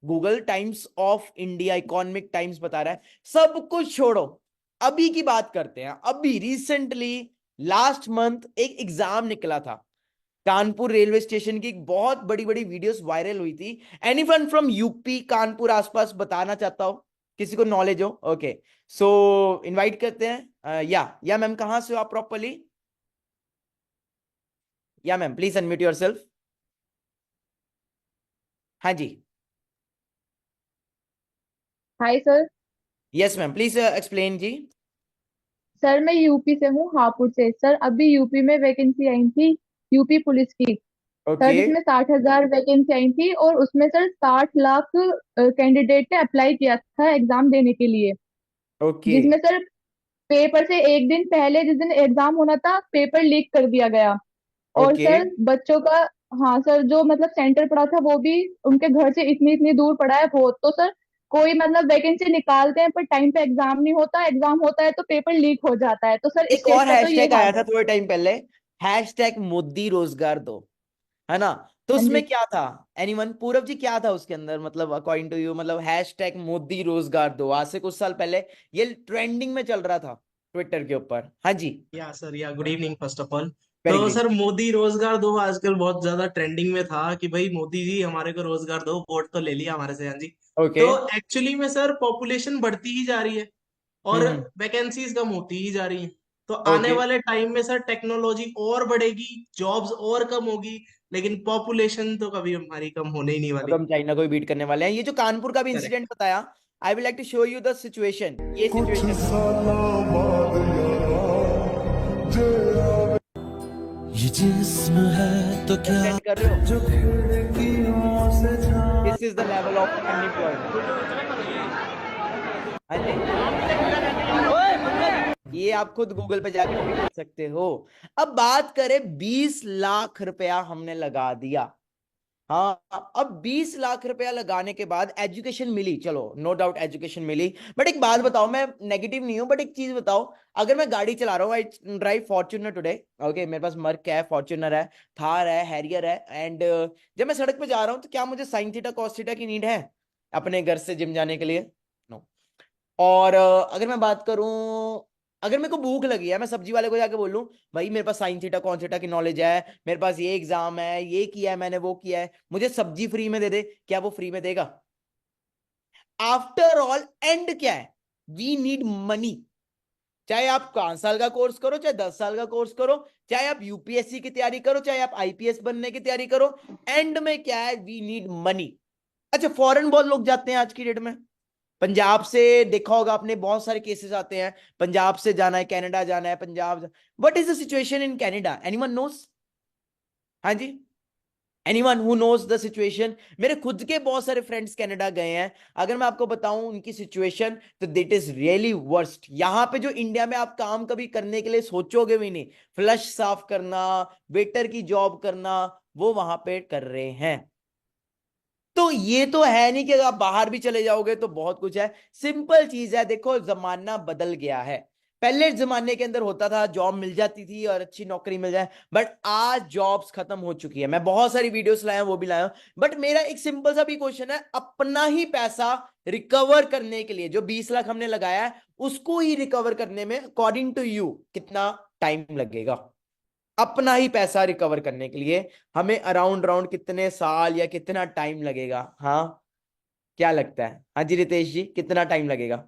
Google Times of India, Economic Times बता रहा है। सब कुछ छोड़ो, अभी की बात करते हैं। अभी रिसेंटली लास्ट मंथ एक एग्जाम निकला था, कानपुर रेलवे स्टेशन की एक बहुत बड़ी बड़ी वीडियोस वायरल हुई थी। एनीवन फ्रॉम यूपी, कानपुर आसपास बताना चाहता हो, किसी को नॉलेज हो? ओके, सो इनवाइट करते हैं। या मैम, कहां से हो आप प्रॉपरली? या मैम, प्लीज अनम्यूट योरसेल्फ। हाँ जी, hi sir. Yes ma'am, please explain जी। सर मैं यूपी से हूँ, हापुड़ से। सर अभी यूपी में वैकेंसी आई थी, यूपी पुलिस की। सर ओके जिसमें 60,000 वैकेंसी आई थी, और उसमें सर 60 लाख कैंडिडेट ने अप्लाई किया था एग्जाम देने के लिए। ओके जिसमें सर पेपर से एक दिन पहले, जिस दिन एग्जाम होना था, पेपर लीक कर दिया गया। और ओके। सर बच्चों का, हाँ सर, जो मतलब सेंटर पड़ा था वो भी उनके घर से इतनी इतनी दूर पड़ा है बहुत। तो सर कोई मतलब वैकेंसी निकालते हैं पर टाइम पे एग्जाम नहीं होता, एग्जाम होता है तो पेपर लीक हो जाता है। तो सर एक स्टेट और का तो ये हैशटैग हाल आया है। था थोड़े टाइम पहले, हैशटैग मोदी रोजगार दो, है ना। तो हाँ उसमें जी। क्या था? एनीवन, पूरब जी, क्या था उसके अंदर, मतलब अकॉर्डिंग टू यू, मतलब हैशटैग मोदी रोजगार दो आज से कुछ साल पहले ये ट्रेंडिंग में चल रहा था ट्विटर के ऊपर। हाँ जी, या सर, या good evening first of all. Very तो गुड। सर, मोदी रोजगार दो आजकल बहुत ज्यादा ट्रेंडिंग में था कि भाई मोदी जी हमारे को रोजगार दो, वोट तो ले लिया हमारे से। हाँ जी। ओके। तो एक्चुअली में सर पॉपुलेशन बढ़ती ही जा रही है और हम्म। वैकेंसीज कम होती ही जा रही हैं। तो आने ओके, वाले टाइम में सर टेक्नोलॉजी और बढ़ेगी, जॉब्स और कम होगी, लेकिन पॉपुलेशन तो कभी हमारी कम होने ही नहीं अब वाली। हम चाइना को भी बीट करने वाले हैं। ये जो कानपुर का भी इंसिडेंट करेक्ट। बताया, I will like to show you the situation. ये सिचुएशन ये जिस्म है तो क्या सेंड कर रहे हो, जो खिड़कियों से झांक this is the level of unemployment. हाँ जी, ये आप खुद गूगल पे जाके देख सकते हो। अब बात करें, 20 लाख रुपया हमने लगा दिया। हाँ, अब 20 लाख रुपया लगाने के बाद एजुकेशन मिली, चलो नो डाउट एजुकेशन मिली, बट एक बात बताओ, मैं नेगेटिव नहीं हूं, बट एक चीज बताओ, अगर मैं गाड़ी चला रहा हूँ, I drive Fortuner today, okay, मेरे पास मर्क है, फॉर्च्यूनर है, थार है, हैरियर है, एंड जब मैं सड़क पे जा रहा हूँ, तो क्या मुझे साइन थीटा कॉस थीटा की नीड है अपने घर से जिम जाने के लिए? नो। और अगर मैं बात करूं, अगर मेरे को भूख लगी है, मैं सब्जी वाले को जाके बोलूं, भाई मेरे पास साइन थीटा कॉन थीटा की नॉलेज है, मेरे पास ये एग्जाम है, ये किया है मैंने, वो किया है, मुझे सब्जी फ्री में दे दे, क्या वो फ्री में देगा? आफ्टर ऑल एंड क्या है? We need money. चाहे आप 5 साल का कोर्स करो, चाहे 10 साल का कोर्स करो, चाहे आप यूपीएससी की तैयारी करो, चाहे आप आईपीएस बनने की तैयारी करो, एंड में क्या है? We need money. अच्छा, फॉरेन बहुत लोग जाते हैं आज की डेट में। पंजाब से देखा होगा आपने, बहुत सारे केसेस आते हैं, पंजाब से जाना है, कनाडा जाना है, Punjab. What is the situation in Canada? Anyone knows? हाँ जी, anyone who knows the situation? मेरे खुद के बहुत सारे फ्रेंड्स कनाडा गए हैं। अगर मैं आपको बताऊं उनकी सिचुएशन, तो दिट इज रियली वर्स्ट। यहां पे जो इंडिया में आप काम कभी करने के लिए सोचोगे भी नहीं, फ्लश साफ करना, वेटर की जॉब करना, वो वहां पे कर रहे हैं। तो ये तो है नहीं कि आप बाहर भी चले जाओगे तो बहुत कुछ है। सिंपल चीज है, देखो जमाना बदल गया है। पहले जमाने के अंदर होता था जॉब मिल जाती थी और अच्छी नौकरी मिल जाए, बट आज जॉब्स खत्म हो चुकी है। मैं बहुत सारी वीडियोस लाया हूं, वो भी लाया हूं, बट मेरा एक सिंपल सा भी क्वेश्चन है, अपना ही पैसा रिकवर करने के लिए जो 20 लाख हमने लगाया है, उसको ही रिकवर करने में अकॉर्डिंग टू यू कितना टाइम लगेगा? अपना ही पैसा रिकवर करने के लिए हमें अराउंड कितने साल या कितना टाइम लगेगा? हाँ, क्या लगता है? हाँ जी रितेश जी, कितना टाइम लगेगा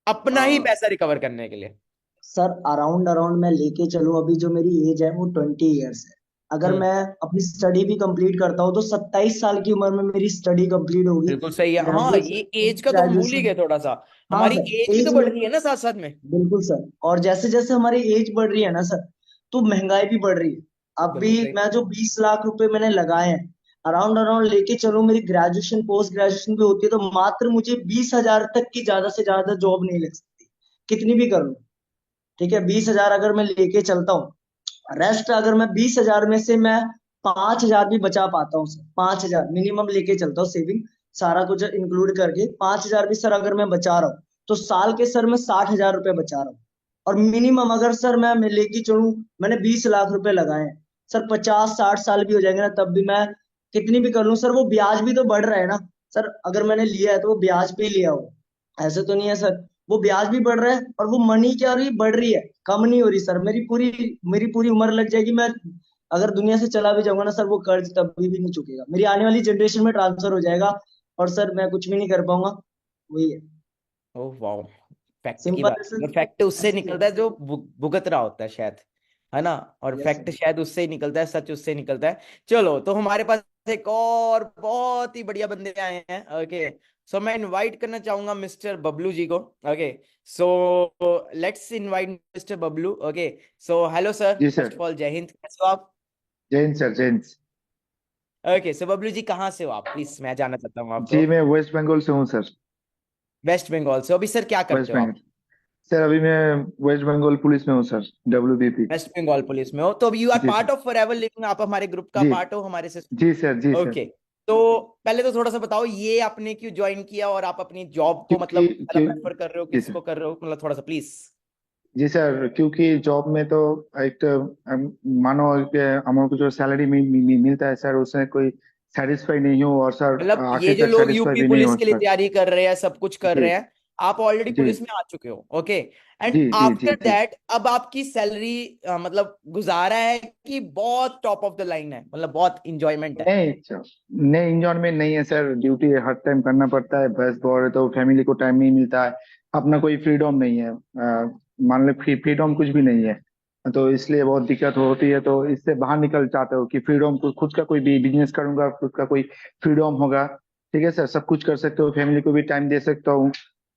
अपना ही पैसा रिकवर करने के लिए? सर अराउंड अराउंड मैं लेके चलूं, अभी जो मेरी एज है वो 20 ईयर्स है। अगर मैं अपनी स्टडी भी कंप्लीट करता हूँ तो 27 साल की उम्र में मेरी स्टडी कंप्लीट होगी। बिल्कुल सही है। हाँ, ये ग्रेजुएशन एज का तो हम भूल ही गए ग्रेजुएशन थोड़ा सा। हाँ हमारी सर, एज भी तो एज बढ़ में रही है ना साथ साथ में। बिल्कुल सर। और जैसे जैसे हमारी एज बढ़ रही है ना सर, तो महंगाई भी बढ़ रही है। अभी बिल्कुल सही। मैं जो 20 लाख रुपए मैंने लगाए हैं, अराउंड अराउंड लेके चलो, मेरी ग्रेजुएशन पोस्ट ग्रेजुएशन भी होती है तो मात्र मुझे 20 हजार तक की ज्यादा से ज्यादा जॉब नहीं लग सकती, कितनी भी कर लूं। ठीक है, 20 हजार अगर मैं लेके चलता हूँ, रेस्ट अगर मैं 20 हजार में से मैं 5 हजार भी बचा पाता हूँ सर, 5 हजार मिनिमम लेके चलता हूँ सेविंग, सारा कुछ इंक्लूड करके 5 हजार भी सर अगर मैं बचा रहा हूँ, तो साल के सर मैं 60 हजार रुपये बचा रहा हूँ। और मिनिमम अगर सर मैं लेके चलूँ, मैंने 20 लाख रुपए लगाए हैं सर, 50 60 साल भी हो जाएंगे ना, तब भी मैं कितनी भी कर लूँ सर, वो ब्याज भी तो बढ़ रहा है ना सर। अगर मैंने लिया है तो वो ब्याज पे ही लिया हो, ऐसे तो नहीं है सर। वो ब्याज भी बढ़ रहा है और वो मनी क्या हो रही है, बढ़ रही है, कम नहीं हो रही सर। मेरी पूरी उम्र लग जाएगी, मैं अगर दुनिया से चला भी जाऊंगा ना सर, वो कर्ज तभी भी नहीं चुकेगा, मेरी आने वाली जनरेशन में ट्रांसफर हो जाएगा, और सर मैं कुछ भी नहीं कर पाऊंगा। वही है, ओह वाओ, फैक्ट की सिंपल बात है है। सर, फैक्ट उससे ऐसे ही है। निकलता है जो भुगत रहा होता है शायद, है ना? और यस फैक्ट सर। शायद उससे ही निकलता है, सच उससे ही निकलता है। चलो, तो हमारे पास एक और बहुत ही बढ़िया बंदे आए हैं। ओके, सो मैं इनवाइट करना चाहूंगा मिस्टर बबलू जी को। Okay, so let's invite mister Bablu. Okay, so hello sir, जी फर्स्ट सर। ऑफ ऑल जय हिंद, कैसे हो आप? जय हिंद सर, जय हिंद। ओके, सो बबलू जी कहाँ से हो आप, प्लीज मैं जानना चाहता हूँ आपको। जी मैं वेस्ट बंगाल से हूँ सर। वेस्ट बंगाल से? अभी सर क्या वेस्ट करते हो आप? बंगाल सर, अभी मैं वेस्ट बंगाल पुलिस में हूँ sir, WBP। West Bengal police में हो तो अभी यू आर जी part sir. Of Forever living, आप हमारे ग्रुप का जी पार्ट हो, हमारे सिस्टम। जी सर, जी सर। ओके, तो पहले तो थोड़ा सा बताओ ये आपने क्यों ज्वाइन किया, और आप अपनी जॉब को क्योंकि मतलब ज्यादा क्यों प्रेफर कर रहे हो, जी सर। किसको कर रहे हो, मतलब थोड़ा सा प्लीज। जी सर, क्योंकि जॉब में तो एक मानो कि हमको जो सैलरी मिलता है सर, उससे कोई सेटिस्फाई नहीं हो, और सर मतलब ये आखिर जो तक लोग सेटिस्फाई यूपी भी नहीं पुलिस हो के लिए सर। तैयारी कर रहे हैं, सब कुछ कर जी रहे हैं, आप ऑलरेडी जी पुलिस में आ चुके हो। ओके, एंड जी जी जी आफ्टर जी। दैट अब आपकी सैलरी मतलब गुजारा है कि बहुत टॉप ऑफ द लाइन है, मतलब बहुत इंजॉयमेंट है? नहीं सर, नहीं इंजॉयमेंट नहीं है सर, ड्यूटी हर टाइम करना पड़ता है, बस बहुत है तो फैमिली को टाइम नहीं मिलता है, अपना कोई फ्रीडम नहीं है, मान लो फ्रीडम कुछ भी नहीं है, तो इसलिए बहुत दिक्कत होती है, तो इससे बाहर निकल चाहते हो कि फ्रीडम, खुद का कोई भी बिजनेस करूंगा, खुद का कोई फ्रीडम होगा। ठीक है सर, सब कुछ कर सकते हो, फैमिली को भी टाइम दे सकता हूँ,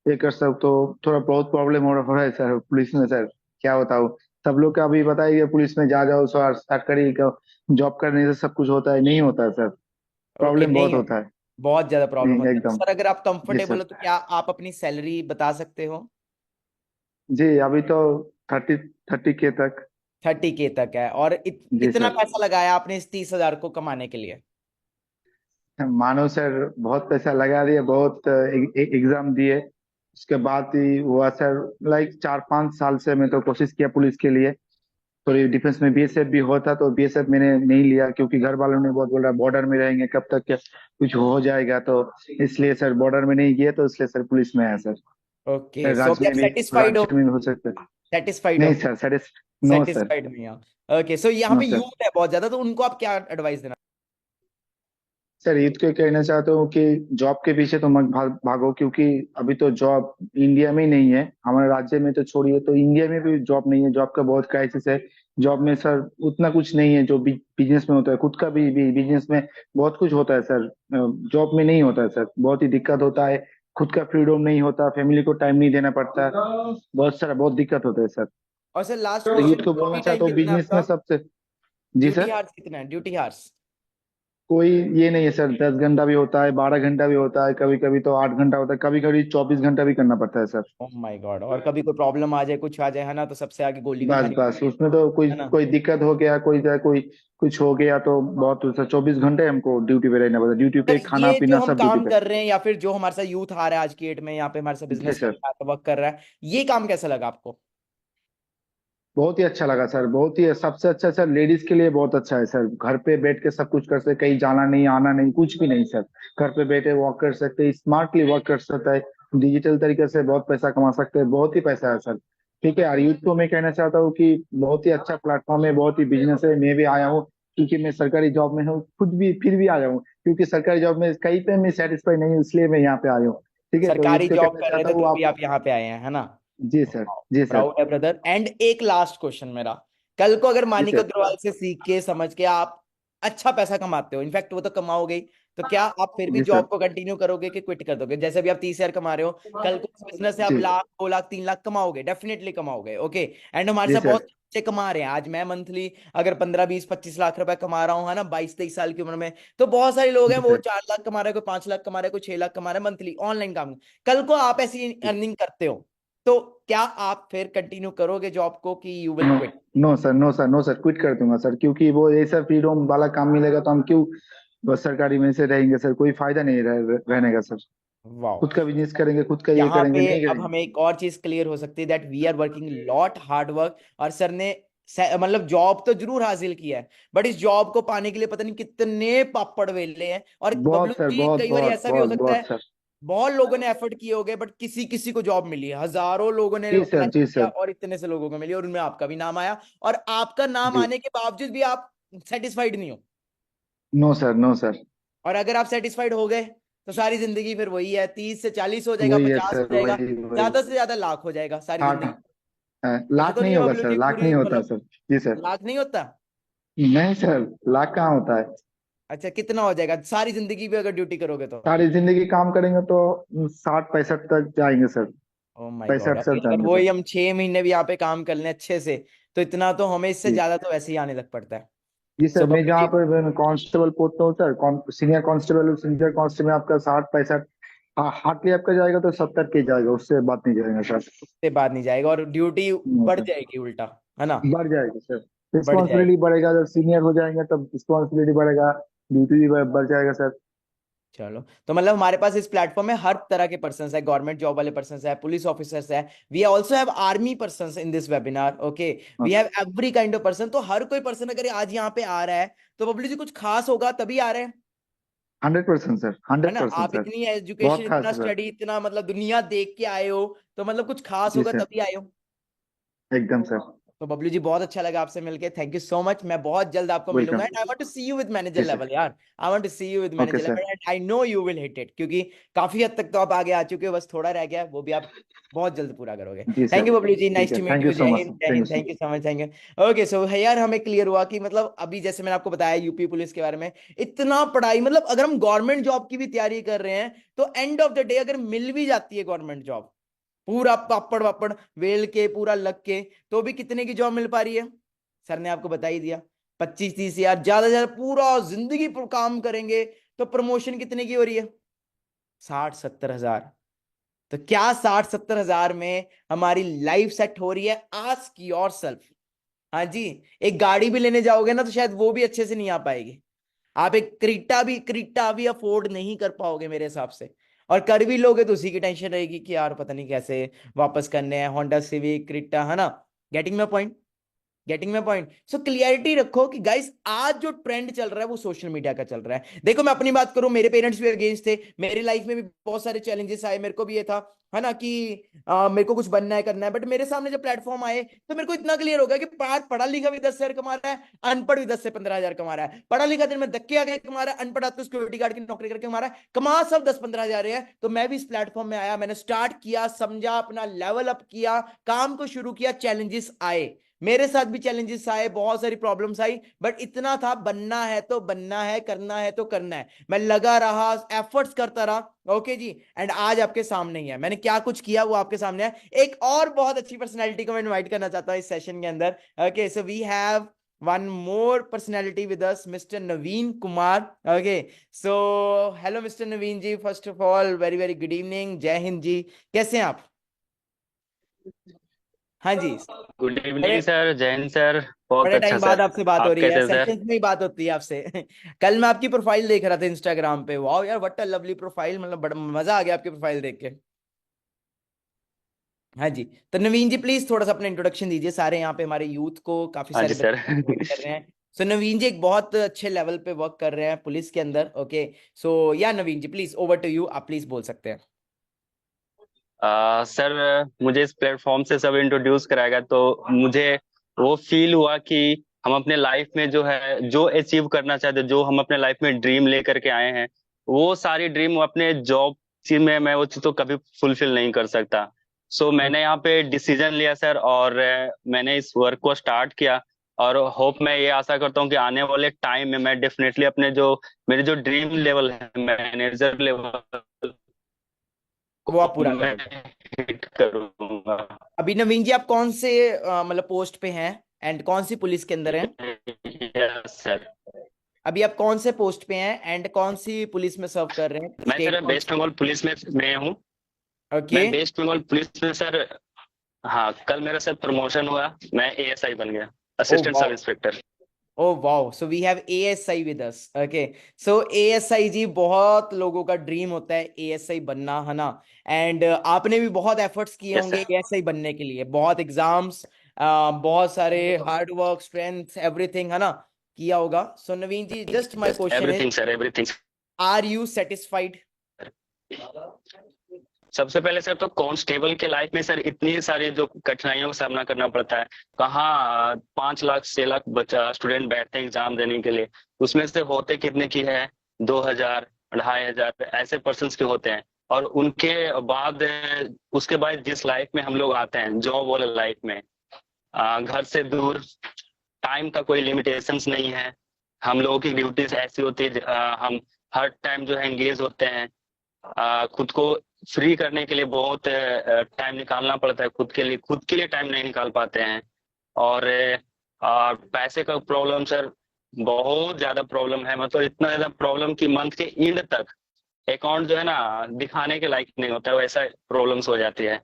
ये कर सकते हो। तो थोड़ा बहुत प्रॉब्लम हो रहा है सर पुलिस में सर, क्या बताऊँ। सब लोग का अभी बताइए, पुलिस में जा जाओ सर, स्टार्ट करिए, जॉब करने से सब कुछ होता है, नहीं होता है सर, ओके, प्रॉब्लम बहुत नहीं, होता है। बहुत ज्यादा प्रॉब्लम नहीं होता है तो एकदम। सर अगर आप जी कंफर्टेबल सर। हो तो क्या आप अपनी सैलरी बता सकते हो? जी अभी तो 30 के तक। 30K तक है, और जी कितना सर। पैसा लगाया आपने इस 30,000 को कमाने के लिए? मानो सर बहुत पैसा लगा दिए, बहुत एग्जाम दिए, उसके बाद ही हुआ सर। लाइक 4 5 साल से मैं तो कोशिश किया पुलिस के लिए, थोड़ी डिफेंस में BSF भी होता, तो BSF मैंने नहीं लिया, क्योंकि घर वालों ने बहुत बोला बॉर्डर में रहेंगे कब तक, क्या कुछ हो जाएगा, तो इसलिए सर बॉर्डर में नहीं गया, तो इसलिए सर पुलिस में आया सर। ओके, सो अभी आप सेटिस्फाइड हो? राज्य में भी हो सकता है। सेटिस्फाइड हो? नहीं सर, नो सर। सेटिस्फाइड नहीं हो? ओके, सो यहाँ नो पे सर। यूथ है बहुत ज्यादा, तो उनको आप क्या एडवाइस देना? सर ईद को कहना चाहता हूँ कि जॉब के पीछे तो मत भागो, क्योंकि अभी तो जॉब इंडिया में ही नहीं है, हमारे राज्य में तो छोड़िए, तो इंडिया में भी जॉब नहीं है, जॉब का बहुत क्राइसिस है। जॉब में सर उतना कुछ नहीं है जो बिजनेस में होता है, खुद का भी बिजनेस में बहुत कुछ होता है सर, जॉब में नहीं होता है सर, बहुत ही दिक्कत होता है, खुद का फ्रीडम नहीं होता, फैमिली को टाइम नहीं देना पड़ता, बहुत दिक्कत होता है सर। और सर लास्ट तो ईद क्वेश्चन, को बोलना ड्यूटी टाइम चाहता हूँ, कितना है बिजनेस में आपका? सबसे। जी ड्यूटी सर। हार्स कितना है, ड्यूटी हार्स? कोई ये नहीं है सर, 10 घंटा भी होता है, 12 घंटा भी होता है, कभी कभी तो 8 घंटा होता है, कभी कभी 24 घंटा भी करना पड़ता है सर। ओह माय गॉड, और कभी कोई प्रॉब्लम आ जाए, कुछ आ जाए, है ना, तो सबसे आगे गोली भी बस खानी बस पड़ती उसमें तो कोई है ना? कोई दिक्कत हो गया, कोई कुछ हो गया, तो बहुत सर 24 घंटे हमको ड्यूटी पे रहना पड़ता है, ड्यूटी पे सर खाना ये जो पीना हम सब ड्यूटी काम पे। कर रहे हैं, या फिर जो हमारे साथ यूथ आ रहा है आज की डेट में, यहाँ पे हमारे साथ जी बिजनेस कर सर। रहा है, वर्क कर रहा है, ये काम कैसा लगा आपको? बहुत ही अच्छा लगा सर, बहुत ही सबसे अच्छा सर, लेडीज के लिए बहुत अच्छा है सर, घर पे बैठ के सब कुछ कर सकते, कहीं जाना नहीं आना नहीं कुछ भी नहीं सर, घर पे बैठे वर्क कर सकते, स्मार्टली वर्क कर सकता है, डिजिटल तरीके से बहुत पैसा कमा सकते हैं, बहुत ही पैसा है सर। ठीक है, और यूथ को मैं कहना चाहता हूँ कि बहुत ही अच्छा प्लेटफॉर्म है, बहुत ही बिजनेस है, मैं भी आया हूँ, क्योंकि मैं सरकारी जॉब में हूँ, खुद भी फिर भी आया हूँ, क्योंकि सरकारी जॉब में कहीं पे मैं सेटिस्फाई नहीं हूँ, इसलिए मैं यहाँ पे आया हूँ। ठीक है, तो सरकारी इसको जॉब कहना कर रहे चाहता थे हूँ तो आप। भी आप यहाँ पे आए हैं, है ना? जी सर, जी सर, प्राउड है ब्रदर। एंड एक लास्ट क्वेश्चन मेरा, कल को अगर जी मानिक सर, अग्रवाल से सीख के समझ के आप अच्छा पैसा कमाते हो, इनफैक्ट वो तो कमाओगे ही, तो क्या आप फिर भी जी जॉब सर, को कंटिन्यू करोगे कि क्विट कर दोगे? जैसे अभी आप 30,000 कमा रहे हो, कल को इस बिजनेस से आप जी, लाख, 2 लाख, 3 लाख कमाओगे, डेफिनेटली कमाओगे। ओके, एंड हमारे जी साथ बहुत सर, अच्छे कमा रहे हैं। आज मैं मंथली अगर 15, 20, 25 लाख रुपए कमा रहा हूँ, है ना, 22, 23 साल की उम्र में, तो बहुत सारे लोग हैं जी वो सर, 4 लाख कमा रहे हैं, कोई 5 लाख कमा रहा है, कोई 6 लाख कमा रहा है मंथली ऑनलाइन काम। कल को आप ऐसी अर्निंग करते हो तो क्या आप फिर कंटिन्यू करोगे जॉब को कि you will no, quit? No sir, no sir, no sir, quit कर दूंगा सर, क्योंकि वो ऐसा फ्रीडम वाला काम मिलेगा तो हम क्यों बस सरकारी में से रहेंगे सर? कोई फायदा नहीं रहने का सर। वाओ। खुद का बिजनेस करेंगे, खुद का ये यहाँ करेंगे, पे नहीं अब करेंगे। हमें एक और चीज क्लियर हो सकती है, that we are working lot hard work. और सर ने मतलब जॉब तो जरूर हासिल किया है, बट इस जॉब को पाने के लिए पता नहीं कितने पापड़ बेले हैं। और बबलू बहुत सर, जी, बहुत कई बार बहुत ऐसा भी हो बहुत सकता बहुत है सर। बहुत लोगों ने एफर्ट किए होंगे बट किसी किसी को जॉब मिली है, हजारों लोगों ने जी अप्लाई सर, जी किया सर, और इतने से लोगों को मिली और उनमें आपका भी नाम आया, और आपका नाम जी, आने के बावजूद भी आप सेटिस्फाइड नहीं हो। नो सर, नो सर, और अगर आप सेटिस्फाइड हो गए तो सारी जिंदगी फिर वही है, 30 से 40 हो जाएगा, वही है 50 हो सर, जाएगा, वही वही। ज्यादा से ज्यादा लाख हो जाएगा सारी लाख, जिंदगी। ऐसा लाख तो नहीं नहीं है होगा बबलू सर, जी, लाख पूरी नहीं होता मतलब सर। जी सर, लाख नहीं होता? नहीं सर, लाख कहाँ होता है? अच्छा, कितना हो जाएगा सारी जिंदगी भी अगर ड्यूटी करोगे तो? सारी जिंदगी काम करेंगे तो 60 65 तक जाएंगे सर। Oh my God. 65 अभी तक अगर जाएंगे वही सर। हम 6 महीने भी यहाँ पे काम कर लें अच्छे से, तो इतना तो हमें इससे जी, ज्यादा तो वैसे ही आने लग पड़ता है। जी सो सर, मैं बबलू जहाँ जी, पर कांस्टेबल पोस्ट पे हूँ sir, senior constable, senior constable में आपका 60 65, हाँ हार्डली आपका जाएगा तो 70 के जाएगा, उससे बात नहीं जाएगा सर। से बात नहीं जाएगा और ड्यूटी बढ़ सर, जाएगी उल्टा, है ना? बढ़ जाएगा सर, बढ़ जाएगी। रिस्पॉन्सिबिलिटी बढ़ेगा, जब सीनियर हो जाएंगे तब रिस्पॉन्सिबिलिटी बढ़ेगा, ड्यूटी भी बढ़ जाएगा सर। चलो, तो मतलब हमारे पास इस प्लेटफॉर्म में हर तरह के पर्सन है, गवर्नमेंट जॉब वाले पर्सन है, पुलिस ऑफिसर्स है, we also have army person in this webinar. Okay, we have every kind of person. तो हर कोई पर्सन अगर आज यहाँ पे आ रहा है तो बबलू जी कुछ खास होगा तभी आ रहे हैं, 100% सर, है ना? 100% आप सर, इतनी एजुकेशन, बहुत खास इतना है सर। स्टडी, इतना मतलब दुनिया देख के आए हो, तो मतलब कुछ खास जी होगा सर, तभी आए हो। एकदम सर, तो बबलू जी बहुत अच्छा लगा आपसे मिलके, थैंक यू सो मच। मैं बहुत जल्द आपको मिलूंगा welcome. And I want to see you with manager जी सर, लेवल यार। I want to see you with okay manager sir, level and I know you will hit it, क्योंकि काफी हद तक तो आप आगे आ चुके हो, बस थोड़ा रह गया है, वो भी आप बहुत जल्द पूरा करोगे। जी thank sir, you Bablu ji, ठीक नाइस है, to meet thank you you. So जय मच सर, हिंद, जय thank you Hind, so thank you so much, thank you. Okay, so यार हमें क्लियर हुआ कि मतलब अभी जैसे मैंने आपको बताया यूपी पुलिस के बारे में, इतना पढ़ाई, मतलब अगर हम गवर्नमेंट जॉब की भी तैयारी कर रहे हैं तो एंड ऑफ द डे अगर मिल भी जाती है गवर्नमेंट जॉब, पूरा पापड़ वापड़ वेल के पूरा लग के, तो भी कितने की जॉब मिल पा रही है? सर ने आपको बता ही दिया, 25 30 हजार, ज्यादा से ज्यादा पूरा जिंदगी काम करेंगे तो प्रमोशन कितने की हो रही है? 60 70 हजार। तो क्या 60 70 हजार में हमारी लाइफ सेट हो रही है? Ask your self. हाँ जी, एक गाड़ी भी लेने जाओगे ना तो शायद वो भी अच्छे से नहीं आ पाएगी। आप एक क्रीटा भी अफोर्ड नहीं कर पाओगे मेरे हिसाब से, और कर भी लोगे तो उसी की टेंशन रहेगी कि यार पता नहीं कैसे वापस करने हैं, होंडा सिविक, क्रीटा, है ना? Getting my point? Getting my point? So clarity रखो कि गाइस आज जो ट्रेंड चल रहा है वो सोशल मीडिया का चल रहा है। देखो मैं अपनी बात करूं, मेरे पेरेंट्स भी अगेंस्ट थे, मेरी लाइफ में भी बहुत सारे चैलेंजेस आए, मेरे को भी ये था, है ना, कि मेरे को कुछ बनना है, करना है, बट मेरे सामने जब प्लेटफॉर्म आए तो मेरे को इतना क्लियर हो गया कि पढ़ा लिखा भी 10 हजार कमा रहा है, अनपढ़ भी 10 से 15 हजार कमा रहा है। पढ़ा लिखा दिन में धक्के आगे कमा रहा है, अनपढ़ आदमी सिक्योरिटी गार्ड की नौकरी करके कमा रहा है, कमा सब 10 15 हजार है। तो मैं भी इस प्लेटफॉर्म में आया, मैंने स्टार्ट किया, समझा, अपना लेवल अप किया, काम को शुरू किया, चैलेंजेस आए, मेरे साथ भी चैलेंजेस आए, बहुत सारी प्रॉब्लम्स आई, बट इतना था, बनना है तो बनना है, करना है तो करना है। मैं लगा रहा, एफर्ट्स करता रहा। ओके जी, एंड आज आपके सामने ही है, मैंने क्या कुछ किया वो आपके सामने है। एक और बहुत अच्छी पर्सनैलिटी को मैं इन्वाइट करना चाहता हूँ इस सेशन के अंदर। Okay, so we have one more personality with us, Mr. Naveen Kumar. Okay, so hello Mr. Naveen ji, first of all very very good evening, जय हिंद जी, कैसे हैं आप? हाँ जी, गुड बड़े इवनिंग सर, जैन सर। बहुत बड़े अच्छा टाइम बाद सर। आपसे बात हो आप रही है, कैसे सर? सेशंस में ही बात होती है आपसे। कल मैं आपकी प्रोफाइल देख रहा था इंस्टाग्राम पे, वाओ यार, व्हाट अ लवली प्रोफाइल, मतलब बड़ा मजा आ गया आपकी प्रोफाइल देख के। हाँ जी, तो नवीन जी प्लीज थोड़ा सा अपना इंट्रोडक्शन दीजिए, सारे यहाँ पे हमारे यूथ को, काफी हाँ सारे जी सर। बच्चे कर रहे हैं। सो नवीन जी एक बहुत अच्छे लेवल पे वर्क कर रहे हैं पुलिस के अंदर। ओके, सो या नवीन जी प्लीज ओवर टू यू, आप प्लीज बोल सकते हैं। सर मुझे इस प्लेटफॉर्म से सब इंट्रोड्यूस कराएगा तो मुझे वो फील हुआ कि हम अपने लाइफ में जो है जो अचीव करना चाहते हैं, जो हम अपने लाइफ में ड्रीम लेकर के आए हैं, वो सारी ड्रीम अपने जॉब चीज में मैं वो चीज तो कभी फुलफिल नहीं कर सकता। सो मैंने यहाँ पे डिसीजन लिया सर, और मैंने इस वर्क को स्टार्ट किया। और होप मैं ये आशा करता हूँ कि आने वाले टाइम में मैं डेफिनेटली अपने जो मेरे जो ड्रीम लेवल है मैनेजर लेवल वो आप पूरा मैं करोगे। हिट करूंगा। अभी नवीन जी आप कौन से मतलब पोस्ट पे हैं एंड कौन सी पुलिस के अंदर हैं? Yes sir. अभी आप कौन से पोस्ट पे हैं एंड कौन सी पुलिस में सर्व कर रहे हैं? मैं state sir West Bengal police में हूँ। ओके। मैं वेस्ट बंगाल पुलिस में सर, हाँ कल मेरा सर प्रमोशन हुआ, मैं एएसआई बन गया, assistant sub inspector. Oh wow, so we have ASI with us. Okay, so ASI जी बहुत लोगों का ड्रीम होता है ASI बनना, है ना? एंड आपने भी बहुत एफर्ट्स किए होंगे ASI बनने के लिए, बहुत एग्जाम्स, बहुत सारे हार्ड वर्क, स्ट्रेंथ, एवरीथिंग, है ना, किया होगा। So Naveen ji, just my question everything is, sir, everything. Are you satisfied? सबसे पहले सर तो कांस्टेबल के लाइफ में सर इतनी सारी जो कठिनाइयों का सामना करना पड़ता है, कहाँ 5 लाख 6 लाख बच्चा स्टूडेंट बैठते हैं एग्जाम देने के लिए, उसमें से होते कितने की है 2000 2500 ऐसे पर्सन के होते हैं। और उनके बाद उसके बाद जिस लाइफ में हम लोग आते हैं, जॉब वाले लाइफ में, घर से दूर, टाइम का कोई लिमिटेशंस नहीं है, हम लोगों की ड्यूटीज ऐसी होती है, हम हर टाइम जो है एंगेज होते हैं, खुद को फ्री करने के लिए बहुत टाइम निकालना पड़ता है, खुद के लिए टाइम नहीं निकाल पाते हैं। और पैसे का प्रॉब्लम सर बहुत ज्यादा प्रॉब्लम है, मतलब इतना ज्यादा प्रॉब्लम कि मंथ के एंड तक अकाउंट जो है ना दिखाने के लायक नहीं होता है, वैसा प्रॉब्लम्स हो जाती है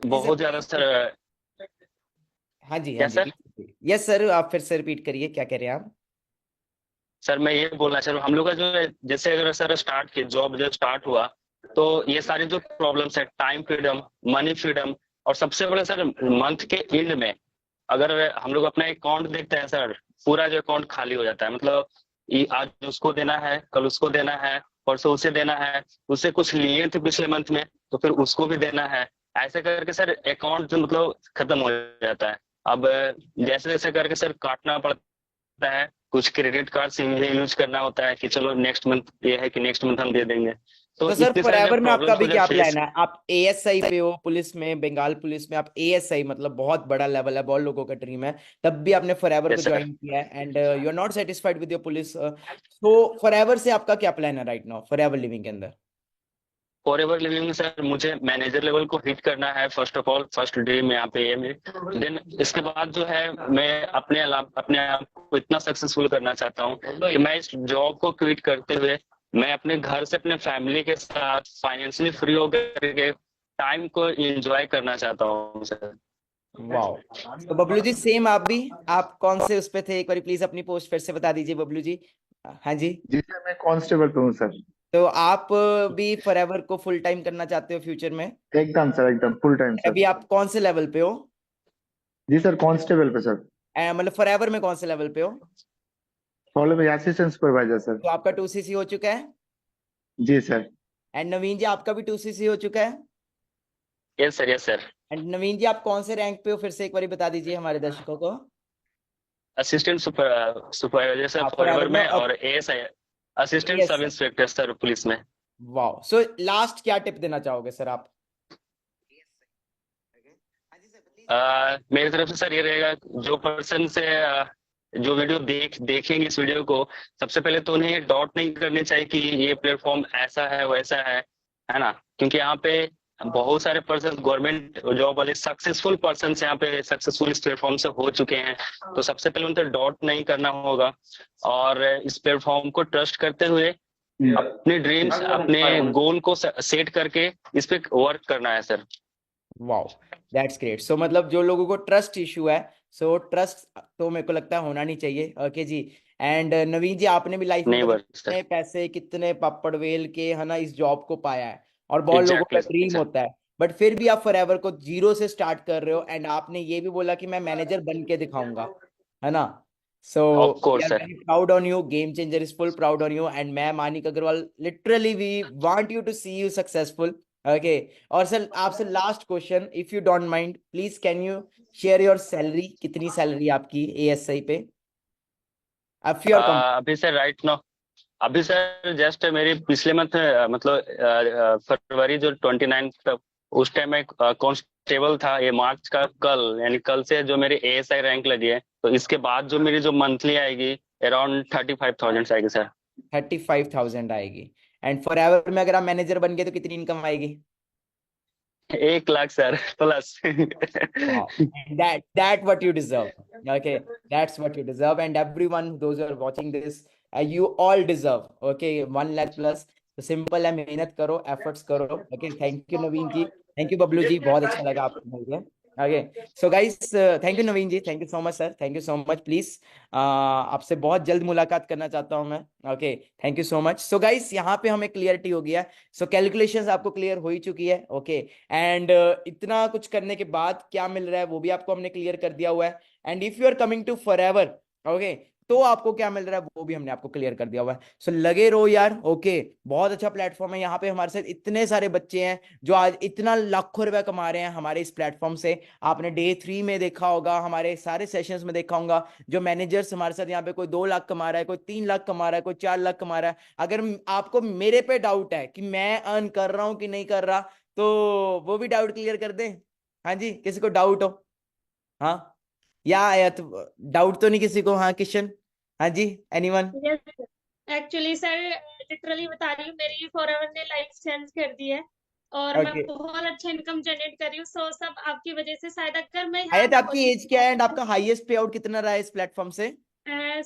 बहुत ज्यादा सर। हाँ जी, क्या सर? यस सर, आप फिर से रिपीट करिए, क्या कह रहे हैं आप? सर मैं ये बोलना चाह रहा हूँ, हम लोग का जो है, जैसे अगर सर स्टार्ट किया, जॉब जब स्टार्ट हुआ तो ये सारी जो प्रॉब्लम्स है, टाइम फ्रीडम, मनी फ्रीडम, और सबसे बड़ा सर मंथ के एंड में अगर हम लोग अपना अकाउंट देखते हैं सर, पूरा जो अकाउंट खाली हो जाता है, मतलब आज उसको देना है, कल उसको देना है, परसों उसे देना है, उससे कुछ लिए थे पिछले मंथ में तो फिर उसको भी देना है, ऐसे करके सर अकाउंट जो मतलब खत्म हो जाता है। अब जैसे जैसे करके सर काटना पड़ता है, कुछ क्रेडिट कार्ड से यूज करना होता है कि चलो नेक्स्ट मंथ ये है कि नेक्स्ट मंथ हम दे देंगे। तो सर इतने सारे फॉरएवर में आपका प्रॉब्लम्स भी को क्या जब फेस, प्लान है? आप ASI पे हो पुलिस में, बंगाल पुलिस में आप ASI, मतलब बहुत बड़ा लेवल है, बहुत लोगों का ड्रीम है, तब भी आपने फॉरएवर को Yes, sir. ज्वाइन किया है and you are not satisfied with your police. तो फॉरएवर से आपका क्या प्लान है राइट नाउ, फॉरएवर लिविंग के अंदर? फॉरएवर लिविंग में सर मुझे मैनेजर लेवल को हिट करना है, first of all, first dream यहाँ पे ये मेरे। देन इसके बाद जो है मैं अपने आप को इतना सक्सेसफुल करना चाहता हूँ कि मैं इस जॉब को क्विट करते हुए मैं अपने घर से अपने फैमिली के साथ फाइनेंशियली फ्री होकर के टाइम को एंजॉय करना चाहता हूँ सर। वाओ। तो बबलू जी सेम, आप कौन से उस पे थे? एक बार प्लीज अपनी पोस्ट फिर से बता दीजिए बबलू जी। हाँ जी। जी सर, मैं कांस्टेबल पे हूँ सर। तो आप भी फॉरएवर को फुल टाइम करना चाहते हो फ्यूचर में? एकदम सर, एकदम फुल टाइम सर। अभी आप कौन से लेवल पे हो? जी सर, कांस्टेबल पे सर। मतलब फॉरएवर में कौन से लेवल पे हो? फॉलो में असिस्टेंट सुपरवाइजर सर। तो आपका 2CC हो चुका है? जी सर। एंड नवीन जी आपका भी 2CC हो चुका है? Yes sir, yes sir. And Naveen ji आप कौन से रैंक पे हो, फिर से एक बार बता दीजिए हमारे दर्शकों को। असिस्टेंट सुपरवाइजर सर फॉरएवर में, और ASI assistant sub inspector sir police में। वाओ। सो लास्ट क्या टिप देना चाहोगे सर आप? मेरी तरफ से सर ये रहेगा, जो पर्सन से जो वीडियो देखेंगे इस वीडियो को, सबसे पहले तो उन्हें डॉट नहीं करनी चाहिए कि ये प्लेटफॉर्म ऐसा है वैसा है ना, क्योंकि यहाँ पे बहुत सारे पर्सन गवर्नमेंट जॉब वाले सक्सेसफुल पर्सन यहाँ पे सक्सेसफुल इस प्लेटफॉर्म से हो चुके हैं। तो सबसे पहले उनसे डॉट नहीं करना होगा और इस प्लेटफॉर्म को ट्रस्ट करते हुए अपने ड्रीम्स, अपने गोल को सेट करके इस पे वर्क करना है sir. Wow, that's great. So मतलब जो लोगों को ट्रस्ट इशू है, सो ट्रस्ट तो मेरे को लगता है होना नहीं चाहिए। Okay ji. एंड नवीन जी आपने भी लाइफ में कितने पैसे, कितने पापड़ वेल के, है ना, इस जॉब को पाया है, और बहुत लोगों का ड्रीम होता है, बट फिर भी आप फॉरएवर को जीरो से स्टार्ट कर रहे हो। एंड आपने ये भी बोला कि मैं मैनेजर बन के दिखाऊंगा, है ना। So we are very proud on you, game changer is full proud on you, and मैं Manik Agarwal literally we want you to see you successful, okay. और सर आपसे last question, if you don't mind please can you share your salary, कितनी salary आपकी ASI पे, if you are अभी sir right now, अभी sir just मेरी पिछले month मतलब फरवरी जो 29 उस टाइम में कांस्टेबल था, ये मार्च का कल यानी कल से जो मेरी एएसआई रैंक लगी है, तो इसके बाद जो मेरी जो मंथली आएगी अराउंड 35,000 आएगी सर। 35,000 आएगी। एंड फॉर एवर में अगर आप मैनेजर बन गए तो कितनी इनकम आएगी? 1 lakh sir plus. Wow. That what you deserve. Okay, that's what you deserve, and everyone those who are watching this, you all deserve. Okay, 1 lakh plus. तो सिंपल है, मेहनत करो, एफर्ट्स करो। Okay, thank you Naveen ji, thank you Bablu ji, बहुत अच्छा लगा आपको मिलके। Okay so guys, thank you Naveen ji, thank you so much sir, thank you so much. Please आपसे बहुत जल्द मुलाकात करना चाहता हूं मैं। Okay, thank you so much. So guys, यहाँ पे हमें क्लियरिटी हो गया। सो कैलकुलेशंस आपको क्लियर हो ही चुकी है। ओके, एंड इतना कुछ करने के बाद क्या मिल रहा है वो भी आपको हमने क्लियर कर दिया हुआ है। And if you are coming to Forever, okay, तो आपको क्या मिल रहा है वो भी हमने आपको क्लियर कर दिया हुआ है। सो लगे रहो यार। ओके, बहुत अच्छा प्लेटफॉर्म है। यहाँ पे हमारे साथ इतने सारे बच्चे हैं जो आज इतना लाखों रुपया कमा रहे हैं हमारे इस प्लेटफॉर्म से। आपने डे 3 में देखा होगा, हमारे सारे सेशंस में देखा होगा, जो मैनेजर्स हमारे साथ यहाँ पे कोई 2 लाख कमा रहा है, कोई 3 लाख कमा रहा है, कोई 4 लाख कमा रहा है। अगर आपको मेरे पे डाउट है कि मैं अर्न कर रहा हूँ कि नहीं कर रहा, तो वो भी डाउट क्लियर कर दें। हाँ जी, किसी को डाउट हो? हाँ, या आया तो डाउट तो नहीं किसी को? हाँ किशन, हाँ जी, एनीवन? एक्चुअली सर लिटरली बता रही हूँ, मेरी फॉरएवर ने लाइफ चेंज कर दी है और मैं ओके, बहुत अच्छा इनकम जनरेट कर रही हूँ। सो सब आपकी वजह से। शायद अगर मैं यहाँ आयत ना आपकी होती एज क्या है एंड आपका हाईएस्ट पे आउट कितना रहा है इस प्लेटफॉर्म से?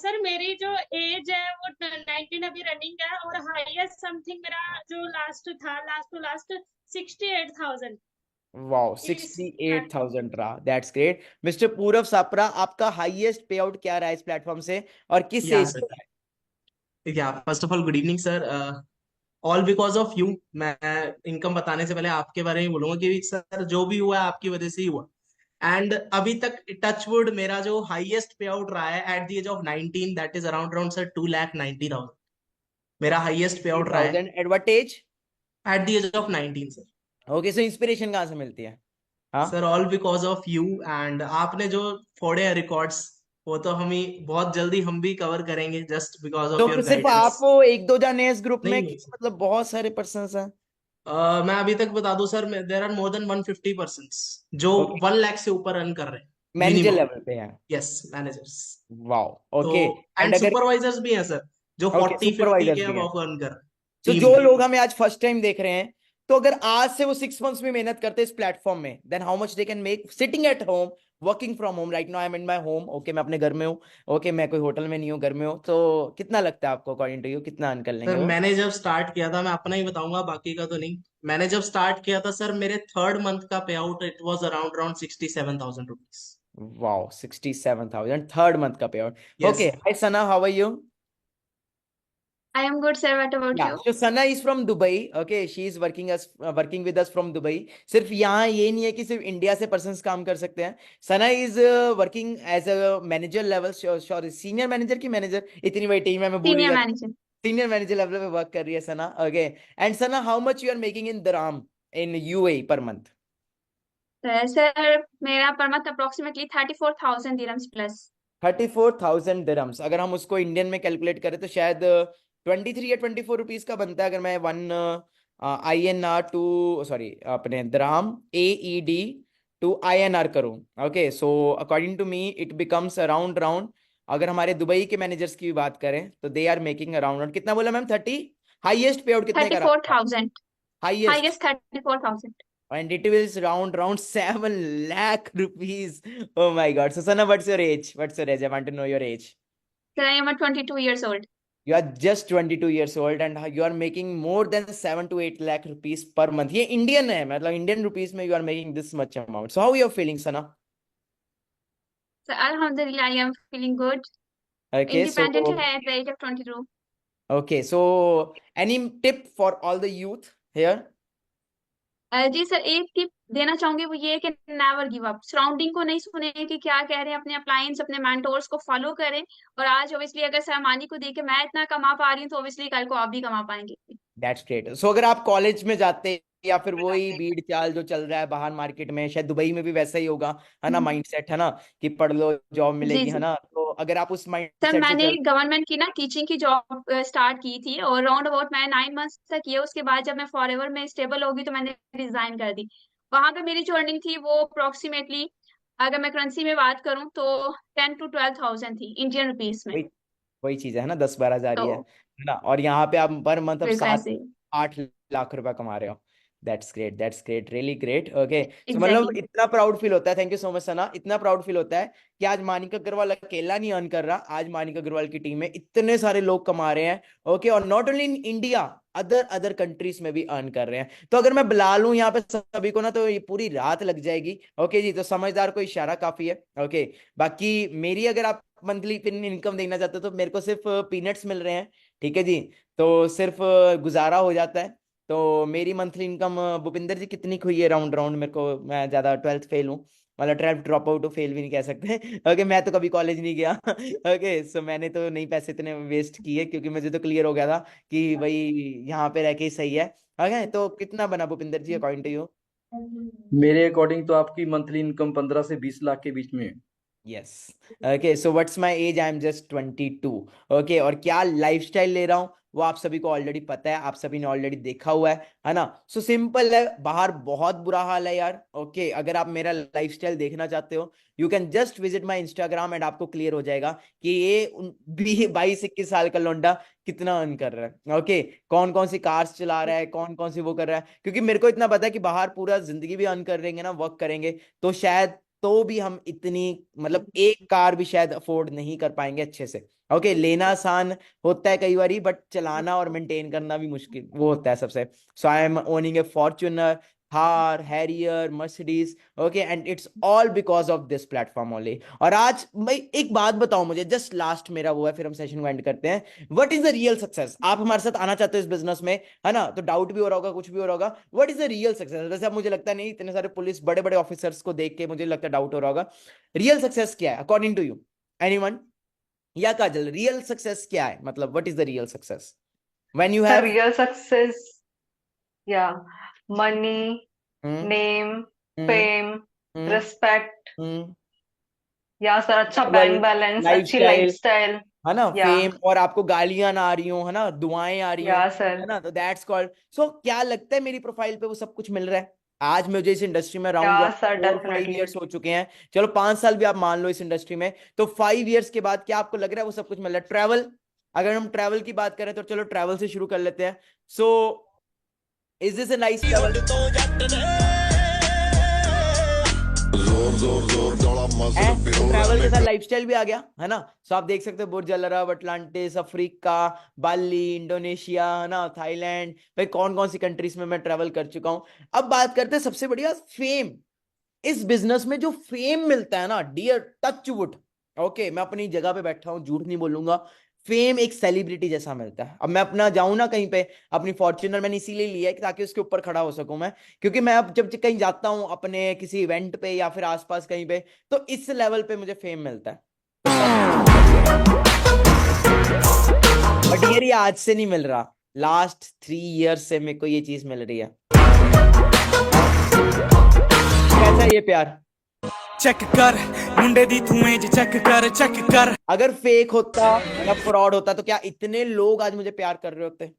सर मेरी जो एज है वो 19 अभी रनिंग है और हाईएस्ट समथिंग मेरा जो लास्ट था, लास्ट टू लास्ट 68,000 वाओ, इस 68,000 रहा, दैट्स ग्रेट। मिस्टर पूरव सापरा, आपका हाईएस्ट पे आउट क्या रहा है इस प्लेटफॉर्म से और किस या एज से सर, रहा है? या first of all good evening sir. All because of you. मैं इनकम बताने से पहले आपके बारे में बोलूंगा कि सर जो भी हुआ है आपकी वजह से ही हुआ। एंड अभी तक टचवुड मेरा जो हाईएस्ट पे आउट रहा है at the age of 19, that is around around sir 2,90,000 मेरा हाईएस्ट पे आउट रहा है 1000 at what age? At the age of 19 sir. Okay, so inspiration कहाँ से मिलती है? हाँ sir all because of you. And आपने जो फोड़े हैं रिकॉर्ड्स, वो तो हम ही बहुत जल्दी हम भी कवर करेंगे जस्ट बिकॉज तो ऑफ योर सिर्फ गाइडेंस। आप वो 1-2 जाने हैं इस ग्रुप में नहीं कि नहीं सर, मतलब बहुत सारे पर्सन्स हैं? मैं अभी तक बता दूं sir, there are more than 150 person जो ओके, 1 लाख से ऊपर रन कर रहे हैं मैनेजर मिनिमम। लेवल पे हैं? Yes, managers. वाओ, तो ओके। एंड एंड अगर, सुपरवाइजर्स भी हैं सर जो ओके, 40-50 सुपरवाइजर्स के भी हैं। अब अर्न कर रहे हैं तो टीम जो में। लोग हमें आज फर्स्ट टाइम देख रहे हैं, तो अगर आज से वो 6 मंथ्स में मेहनत करते हैं इस प्लेटफॉर्म में, then how much they can make sitting at home, working from home. Right now I am in my home. Okay, मैं अपने घर में हूँ। ओके, मैं कोई होटल में नहीं हूँ, घर में हूँ। तो कितना लगता है आपको, अकॉर्डिंग टू यू, कितना अर्न कर लेंगे सर वो? मैंने जब स्टार्ट किया था, मैं अपना ही बताऊंगा बाकी का तो नहीं, मैंने जब स्टार्ट किया था सर मेरे थर्ड मंथ का pay out it was around around 67,000 rupees. Wow, 67,000 third month का pay out. Yes okay, hi Sana, how are you? I am good, sir. What about Yeah, you? so Sana is from Dubai. Okay, she is working with us from Dubai. सिर्फ यहाँ ये नहीं है कि सिर्फ India से persons काम कर सकते हैं। Sana is working as a manager level, sorry senior manager की मैनेजर, इतनी बड़ी टीम है मैं भूल ही Senior जाता हूँ। manager. सीनियर मैनेजर लेवल पे वर्क कर रही है Sana. Okay, and Sana, how much you are making in dirham in UAE per month? Sir मेरा per month approximately 34,000 dirhams plus. 34,000 dirhams. अगर हम उसको इंडियन में कैलकुलेट करें तो शायद 23 या 24 रुपीज का बनता है। अगर मैं 1 INR टू, सॉरी अपने दराम AED टू INR करूं। Okay, so according to me it becomes around, अगर हमारे दुबई के मैनेजर्स की भी बात करें तो दे आर मेकिंग अराउंड, कितना बोला मैम? 30? हाईएस्ट पे आउट कितने का रहा? 34,000. Highest, Highest 34,000. and it is around 7 lakh rupees. Oh my god. So Sana, what's your age? I want to know your age. Sir, I am a 22 years old. You are just 22 years old and you are making more than 7 to 8 lakh rupees per month. ये Indian है, मतलब Indian rupees में you are making this much amount. So how you are feeling, Sana? So Alhamdulillah, I am feeling good. Okay, Independent so है at the age of 22. okay, so any tip for all the youth here? जी sir, एक tip देना चाहूंगी, वो ये है कि never give up. Surrounding को नहीं सुने कि क्या कह रहे हैं, अपने अपलायंस अपने मेंटोर्स को फॉलो करें। और आज ऑब्वियसली अगर सहमानी को देख के मैं इतना कमा पा रही हूँ तो ऑब्वियसली कल को आप भी कमा पाएंगे। That's great. सो अगर आप कॉलेज में जाते या फिर वही भीड़ चाल जो चल रहा है बाहर मार्केट में, शायद दुबई में भी वैसा ही होगा, है ना, माइंडसेट, है ना, कि पढ़ लो जॉब जी मिलेगी, है जी ना, तो अगर आप उस सर, माइंडसेट से मैंने चल। गवर्नमेंट की ना टीचिंग की जॉब स्टार्ट की थी और राउंड अबाउट मैं 9 मंथ्स तक किया। उसके बाद जब मैं फॉरएवर में स्टेबल होगी तो मैंने रिजाइन कर दी। वहां पे मेरी जो अर्निंग थी वो अप्रोक्सीमेटली, अगर मैं करेंसी में बात करूं तो 10 to 12 थाउजेंड थी इंडियन रुपीस में। वही वही चीज है ना, 10-12 हजार ही तो है ना, और यहाँ पे आप पर मंथ अब बिल्कुल ऐसे 7-8 लाख रुपए कमा रहे हो। That's great, really great. Okay, so मतलब एग्जैक्टली। इतना प्राउड फील होता है, thank you so much Sana, इतना प्राउड फील होता है कि आज मानिका अग्रवाल अकेला नहीं अर्न कर रहा, आज मानिका अग्रवाल की टीम में इतने सारे लोग कमा रहे हैं। ओके, और not only in India, other other countries में भी अर्न कर रहे हैं। तो अगर मैं बुला लूं यहाँ पे सभी को ना तो ये पूरी रात लग जाएगी। ओके जी, तो समझदार को इशारा काफी है। ओके, बाकी मेरी अगर आप मंथली इनकम देखना चाहते हो तो मेरे को सिर्फ पीनट्स मिल रहे हैं, ठीक है जी, तो सिर्फ गुजारा हो जाता है। तो मेरी मंथली इनकम भूपिंदर जी कितनी हुई है राउंड राउंड, मेरे को, मैं ज्यादा 12th फेल हूँ, मतलब 12th ड्रॉप आउट फेल भी नहीं कह सकते। ओके, मैं तो कभी कॉलेज नहीं गया। ओके, सो मैंने तो नहीं पैसे इतने वेस्ट किए, क्योंकि मुझे तो क्लियर हो गया था कि भाई यहाँ पे रह के ही सही है। ओके, तो कितना बना Bhupinder ji according to you? मेरे अकॉर्डिंग तो आपकी मंथली इनकम 15 से 20 लाख के बीच में है। Yes. Okay, so what's my age? I am just 22। Okay, और क्या लाइफस्टाइल ले रहा हूँ वो आप सभी को ऑलरेडी पता है, आप सभी ने ऑलरेडी देखा हुआ है ना। सो सिंपल है, बाहर बहुत बुरा हाल है यार। ओके, अगर आप मेरा लाइफस्टाइल देखना चाहते हो you can just visit my Instagram and आपको क्लियर हो जाएगा कि ये 22-21 साल का लौंडा कितना अर्न कर रहा है। ओके, कौन कौन सी कार्स चला रहा है, कौन कौन सी वो कर रहा है, क्योंकि मेरे को इतना पता है कि बाहर पूरा जिंदगी भी अर्न करेंगे ना, वर्क करेंगे, तो शायद तो भी हम इतनी, मतलब एक कार भी शायद अफोर्ड नहीं कर पाएंगे अच्छे से। ओके, लेना आसान होता है कई बार, बट चलाना और मेंटेन करना भी मुश्किल वो होता है सबसे। So I am owning a Fortuner, Thar, Harrier, Mercedes. Okay, and it's all because of this platform only. और आज मैं एक बात बताऊं, मुझे जस्ट लास्ट मेरा वो है, फिर हम सेशन को एंड करते हैं। What is the real success? आप हमारे साथ आना चाहते हो इस बिजनेस में, है ना, तो डाउट भी हो रहा होगा, कुछ भी हो रहा होगा। What is the real success? वैसे अब मुझे लगता नहीं, इतने सारे पुलिस बड़े बड़े ऑफिसर्स को देख के मुझे लगता है डाउट हो रहा होगा। रियल सक्सेस क्या है अकॉर्डिंग टू यू? एनीवन? या काजल, रियल सक्सेस क्या है, मतलब what is the real success when you sir have real success, या मनी, नेम, फेम, रिस्पेक्ट, या सर अच्छा बैंक बैलेंस, अच्छी लाइफस्टाइल, है ना, या फेम, और आपको गालियां ना आ रही हो, है ना, दुआएं आ रही हो, या सर है ना, तो दैट्स कॉल्ड। सो क्या लगता है मेरी प्रोफाइल पे वो सब कुछ मिल रहा है? आज मुझे इस इंडस्ट्री में या अराउंड सर 4-5 डेफिनेटली ईयर्स हो चुके हैं, चलो 5 साल भी आप मान लो इस इंडस्ट्री में, तो 5 ईयर्स के बाद क्या आपको लग रहा है वो सब कुछ मिल रहा है? ट्रैवल, अगर हम ट्रैवल की बात करें तो चलो ट्रैवल से शुरू कर लेते हैं। So is this a nice travel? Travel के साथ लाइफस्टाइल भी आ गया, है ना। सो आप देख सकते हो बुर्ज अल अरब, अटलांटिस, अफ्रीका, बाली, इंडोनेशिया, है ना, थाईलैंड, भाई कौन कौन सी कंट्रीज में मैं ट्रैवल कर चुका हूं। अब बात करते हैं सबसे बढ़िया फेम। इस बिजनेस में जो फेम मिलता है ना, डियर टच वुड, ओके, मैं अपनी जगह पे बैठा हूं, झूठ नहीं बोलूंगा, फेम एक सेलिब्रिटी जैसा मिलता है। अब मैं अपना जाऊं ना कहीं पे, अपनी फॉर्च्यूनर मैंने इसीलिए लिया है कि ताकि उसके ऊपर खड़ा हो सकूं मैं, क्योंकि मैं अब जब कहीं जाता हूं अपने किसी इवेंट पे या फिर आसपास कहीं पे, तो इस लेवल पे मुझे फेम मिलता है। बट ये आज से नहीं मिल रहा, लास्ट 3 ईयर्स से मेरे को ये चीज मिल रही है। कैसा ये प्यार? चेक कर मुंडे दी तू एज चेक कर। अगर फेक होता या फ्रॉड होता तो क्या इतने लोग आज मुझे प्यार कर रहे होते?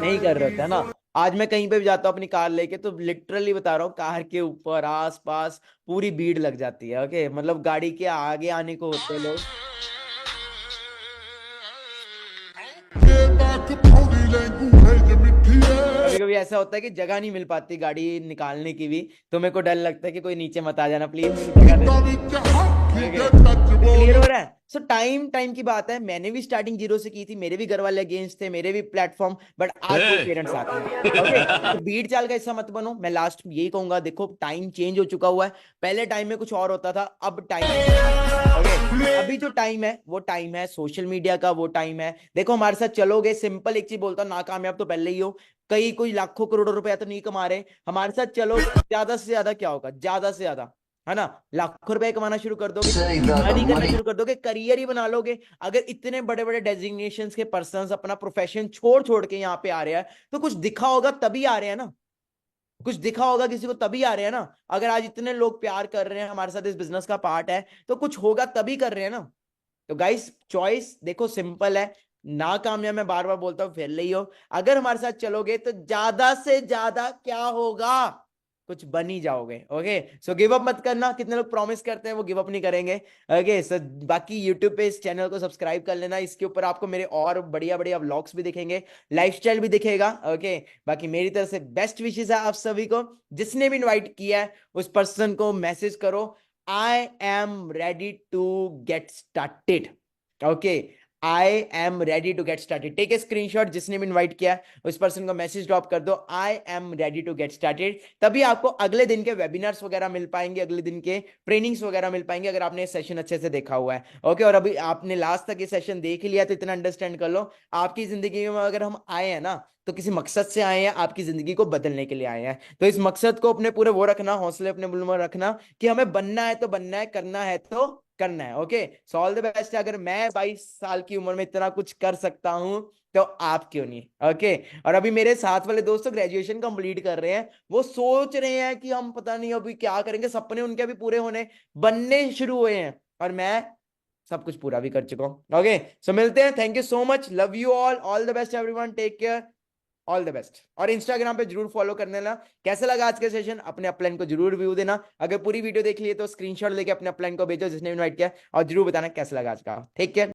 नहीं कर रहे होते, है ना। आज मैं कहीं पे भी जाता हूँ अपनी कार लेके, तो लिटरली बता रहा हूँ, कार के ऊपर आस पास पूरी भीड़ लग जाती है। ओके, मतलब गाड़ी के आगे आने को होते लोग। कभी कभी ऐसा होता है कि जगह नहीं मिल पाती गाड़ी निकालने की भी, तो मेरे को डर लगता है कि कोई नीचे मत आ जाना प्लीज, क्लियर हो रहा है। सो टाइम की बात है, मैंने भी स्टार्टिंग 0 से की थी, मेरे भी घर वाले अगेंस्ट थे, मेरे भी प्लेटफॉर्म, बट आज वो पेरेंट्स आते हैं। ओके, तो भीड़ चाल का हिस्सा मत बनो। मैं लास्ट यही कहूंगा, देखो टाइम चेंज हो चुका हुआ है, पहले टाइम में कुछ और होता था, अब टाइम, अभी जो टाइम है वो टाइम है सोशल मीडिया का, वो टाइम है। देखो हमारे साथ चलोगे, सिंपल एक चीज बोलता हूँ, नाकामयाब तो पहले ही हो, कोई लाखों करोड़ों रुपया तो नहीं कमा रहे, हमारे साथ चलो, ज्यादा से ज्यादा क्या होगा, ज्यादा से ज्यादा है ना, लाखों रुपए कमाना शुरू कर दोगे, अर्निंग करना शुरू कर दोगे, करियर ही बना लोगे। अगर इतने बड़े बड़े डेजिग्नेशंस के पर्संस अपना प्रोफेशन छोड़ छोड़ के यहाँ पे आ रहे हैं तो कुछ दिखा होगा तभी आ रहे हैं ना, कुछ दिखा होगा किसी को तभी आ रहे हैं ना। अगर आज इतने लोग प्यार कर रहे हैं हमारे साथ, इस बिजनेस का पार्ट है, तो कुछ होगा तभी कर रहे हैं ना। तो गाइस चॉइस देखो सिंपल है, ना कामयाब मैं बार बार बोलता हूं, फेल नहीं हो। अगर हमारे साथ चलोगे तो ज्यादा से ज्यादा क्या होगा, कुछ बन ही जाओगे। ओके, सो गिव अप मत करना। कितने लोग प्रॉमिस करते हैं वो गिव अप नहीं करेंगे। ओके, सो बाकी यूट्यूब पे इस चैनल को सब्सक्राइब कर लेना, इसके ऊपर आपको मेरे और बढ़िया बढ़िया व्लॉग्स भी दिखेंगे, लाइफस्टाइल भी दिखेगा। ओके, बाकी मेरी तरफ से बेस्ट विशेस है आप सभी को। जिसने भी इनवाइट किया है उस पर्सन को मैसेज करो, I am ready to get started. Okay, I am ready to get started. Take a screenshot, जिसने भी इनवाइट किया उस पर्सन को मैसेज ड्रॉप कर दो, I am ready to get started. तभी आपको अगले दिन के वेबिनार्स वगैरह मिल पाएंगे, अगले दिन के ट्रेनिंग्स वगैरह मिल पाएंगे, अगर आपने सेशन अच्छे से देखा हुआ है। ओके, और अभी आपने लास्ट तक ये सेशन देख लिया तो इतना अंडरस्टैंड कर लो, आपकी जिंदगी में अगर हम आए हैं ना तो किसी मकसद से आए हैं, आपकी जिंदगी को बदलने के लिए आए हैं। तो इस मकसद को अपने पूरे वो रखना, हौसले अपने बुलंद रखना कि हमें बनना है तो बनना है, करना है तो करना है। Okay, so all the best. अगर मैं 22 साल की उम्र में इतना कुछ कर सकता हूं तो आप क्यों नहीं। ओके, और अभी मेरे साथ वाले दोस्तों ग्रेजुएशन कंप्लीट कर रहे हैं, वो सोच रहे हैं कि हम पता नहीं अभी क्या करेंगे, सपने उनके अभी पूरे होने बनने शुरू हुए हैं, और मैं सब कुछ पूरा भी कर चुका हूं। ओके, सो मिलते हैं, thank you so much, love you all the best everyone, take care, all the best. और इंस्टाग्राम पे जरूर फॉलो करने ना। कैसा लगा आज का सेशन, अपने अपलाइन को जरूर रिव्यू देना। अगर पूरी वीडियो देख लिए तो स्क्रीनशॉट लेके अपने अपलाइन को भेजो जिसने इनवाइट किया, और जरूर बताना कैसा लगा आज का। ठीक है।